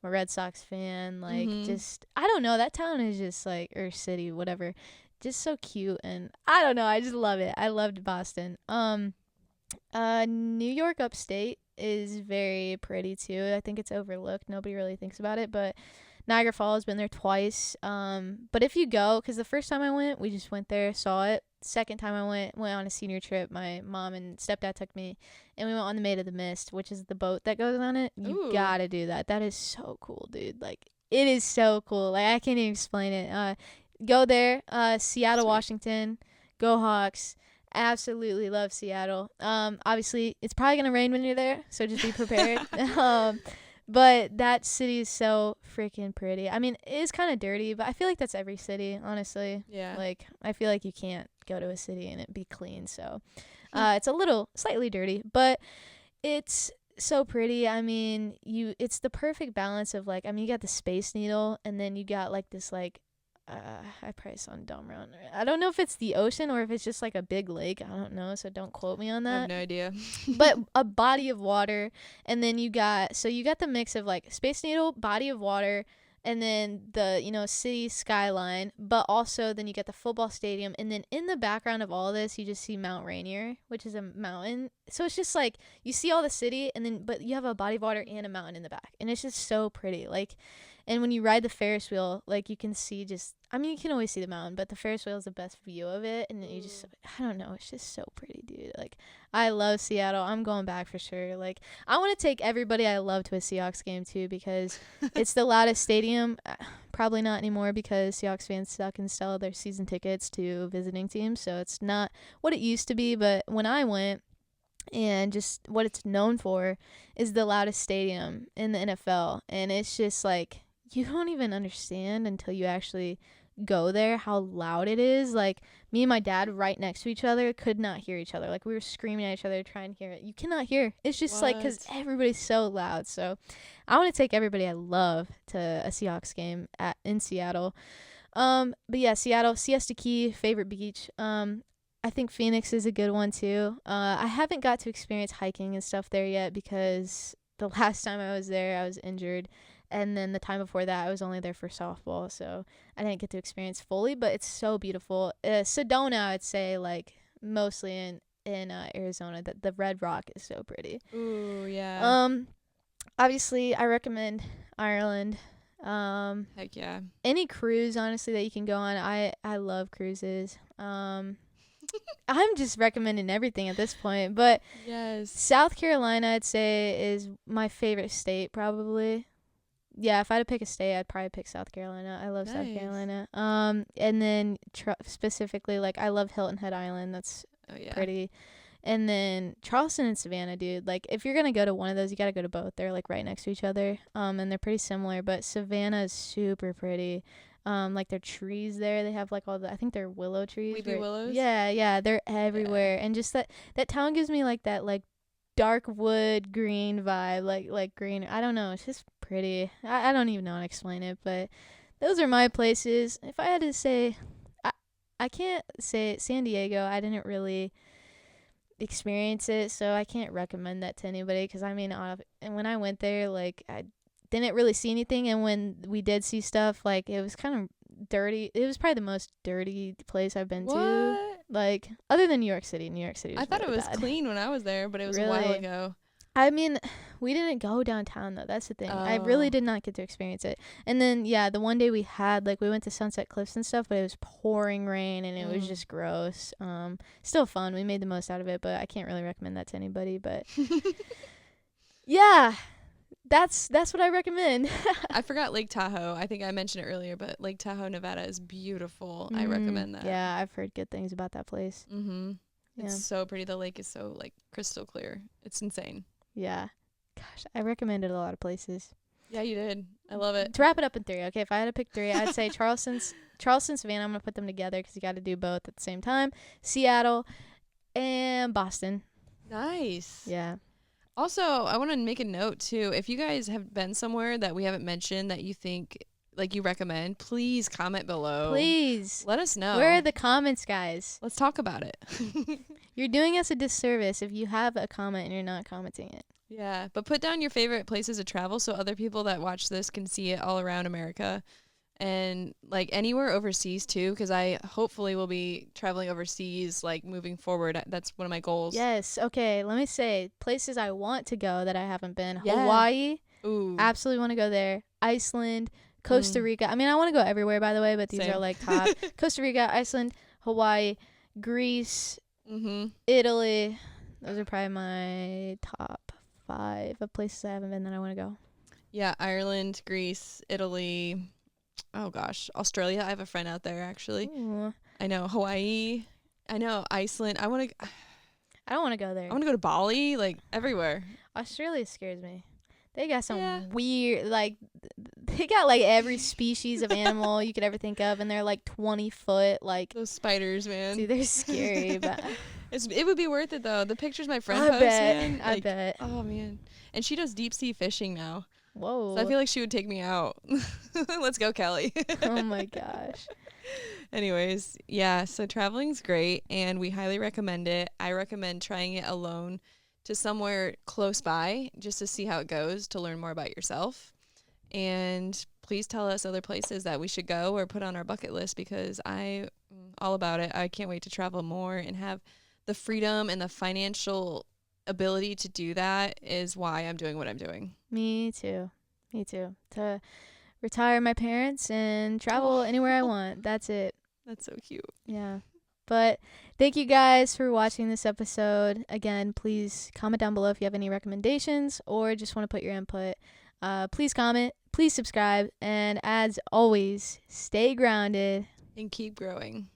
I'm a Red Sox fan, like just I don't know, that town is just like, or city, whatever, just so cute, and I don't know, I just love it. I loved Boston. New York upstate is very pretty too. I think it's overlooked. Nobody really thinks about it, but Niagara Falls, been there twice. But if you go, because the first time I went, we just went there, saw it. Second time I went on a senior trip. My mom and stepdad took me, and we went on the Maid of the Mist, which is the boat that goes on it. You gotta do that. That is so cool, dude. Like, it is so cool. Like, I can't even explain it. Go there. Seattle, Sweet. Washington. Go Hawks. Absolutely love Seattle. Obviously, it's probably gonna rain when you're there, so just be prepared. But that city is so freaking pretty. I mean, it is kind of dirty, but I feel like that's every city, honestly. Yeah. Like, I feel like you can't go to a city and it be clean. So, it's a little slightly dirty, but it's so pretty. I mean, it's the perfect balance of like, I mean, you got the Space Needle, and then you got like this like, I probably sound dumb around there. I don't know if it's the ocean or if it's just like a big lake. I don't know, so don't quote me on that. I have no idea. But a body of water, and then you got the mix of like Space Needle, body of water, and then the, city skyline, but also then you get the football stadium, and then in the background of all this, you just see Mount Rainier, which is a mountain. So it's just like you see all the city, and then but you have a body of water and a mountain in the back, and it's just so pretty. Like, And when you ride the Ferris wheel, like, you can see you can always see the mountain, but the Ferris wheel is the best view of it. And you just, I don't know, it's just so pretty, dude. Like, I love Seattle. I'm going back for sure. Like, I want to take everybody I love to a Seahawks game too, because it's the loudest stadium. Probably not anymore, because Seahawks fans suck and sell their season tickets to visiting teams, so it's not what it used to be. But when I went, and just what it's known for is the loudest stadium in the NFL. And it's just like, you don't even understand until you actually go there how loud it is. Like, me and my dad right next to each other could not hear each other. Like, we were screaming at each other trying to hear it. You cannot hear. It's just like, because everybody's so loud. So I want to take everybody I love to a Seahawks game in Seattle. But yeah, Seattle, Siesta Key, favorite beach. I think Phoenix is a good one too. I haven't got to experience hiking and stuff there yet, because the last time I was there, I was injured. And then the time before that, I was only there for softball, so I didn't get to experience fully, but it's so beautiful. Sedona, I'd say, like, mostly in Arizona, that the Red Rock is so pretty. Ooh, yeah. Obviously, I recommend Ireland. Heck yeah. Any cruise, honestly, that you can go on. I love cruises. I'm just recommending everything at this point, but yes, South Carolina, I'd say, is my favorite state, probably. Yeah, if I had to pick a state, I'd probably pick South Carolina. I love South Carolina. And then specifically, like, I love Hilton Head Island. That's pretty. And then Charleston and Savannah, dude. Like, if you're gonna go to one of those, you gotta go to both. They're, like, right next to each other. And they're pretty similar, but Savannah is super pretty. Like, their trees there, they have, like, I think they're willow trees. Weepy willows? Yeah, they're everywhere. Yeah. And just that town gives me, like, that, like, dark wood green vibe, like green. I don't know. It's just pretty. I don't even know how to explain it, but those are my places. If I had to say, I can't say San Diego. I didn't really experience it, so I can't recommend that to anybody, because I mean, and when I went there, like, I didn't really see anything, and when we did see stuff, like, it was kind of dirty. It was probably the most dirty place I've been to. Like, other than New York City. New York City was I thought really it was bad. Clean when I was there, but it was a while ago. I mean, we didn't go downtown, though. That's the thing. I really did not get to experience it. And then, yeah, the one day we had, like, we went to Sunset Cliffs and stuff, but it was pouring rain, and it was just gross. Still fun. We made the most out of it, but I can't really recommend that to anybody. But, yeah, that's what I recommend. I forgot Lake Tahoe. I think I mentioned it earlier, but Lake Tahoe, Nevada is beautiful. I recommend that. Yeah, I've heard good things about that place. Mm-hmm. It's so pretty. The lake is so, like, crystal clear. It's insane. Yeah. Gosh, I recommended a lot of places. Yeah, you did. I love it. To wrap it up in 3, okay, if I had to pick 3, I'd say Charleston, Savannah. I'm going to put them together because you got to do both at the same time. Seattle and Boston. Nice. Yeah. Also, I want to make a note, too. If you guys have been somewhere that we haven't mentioned that you think, like, you recommend, please comment below. Please. Let us know. Where are the comments, guys? Let's talk about it. You're doing us a disservice if you have a comment and you're not commenting it. Yeah, but put down your favorite places to travel so other people that watch this can see it all around America. And, like, anywhere overseas, too, because I hopefully will be traveling overseas, like, moving forward. That's one of my goals. Yes. Okay, let me say places I want to go that I haven't been. Yeah. Hawaii. Ooh. Absolutely want to go there. Iceland. Costa Rica. I mean, I want to go everywhere, by the way, but these are, like, top. Costa Rica, Iceland, Hawaii, Greece, Italy. Those are probably my top 5 of places I haven't been that I want to go. Yeah, Ireland, Greece, Italy. Oh, gosh. Australia. I have a friend out there, actually. Ooh. I know. Hawaii. I know. Iceland. I don't want to go there. I want to go to Bali, like, everywhere. Australia scares me. They got some weird, like, they got, like, every species of animal you could ever think of, and they're, like, 20 foot, like. Those spiders, man. Dude, they're scary, but. It would be worth it, though. The pictures my friend posts, man. I bet. Oh, man. And she does deep sea fishing now. Whoa. So I feel like she would take me out. Let's go, Kelly. Oh, my gosh. Anyways, yeah, so traveling's great, and we highly recommend it. I recommend trying it alone to somewhere close by just to see how it goes, to learn more about yourself. And please tell us other places that we should go or put on our bucket list, because I'm all about it. I can't wait to travel more and have the freedom and the financial ability to do that is why I'm doing what I'm doing. Me too. To retire my parents and travel anywhere I want. That's it. That's so cute. Yeah. But thank you guys for watching this episode. Again, please comment down below if you have any recommendations or just want to put your input. Please comment, please subscribe, and as always, stay grounded and keep growing.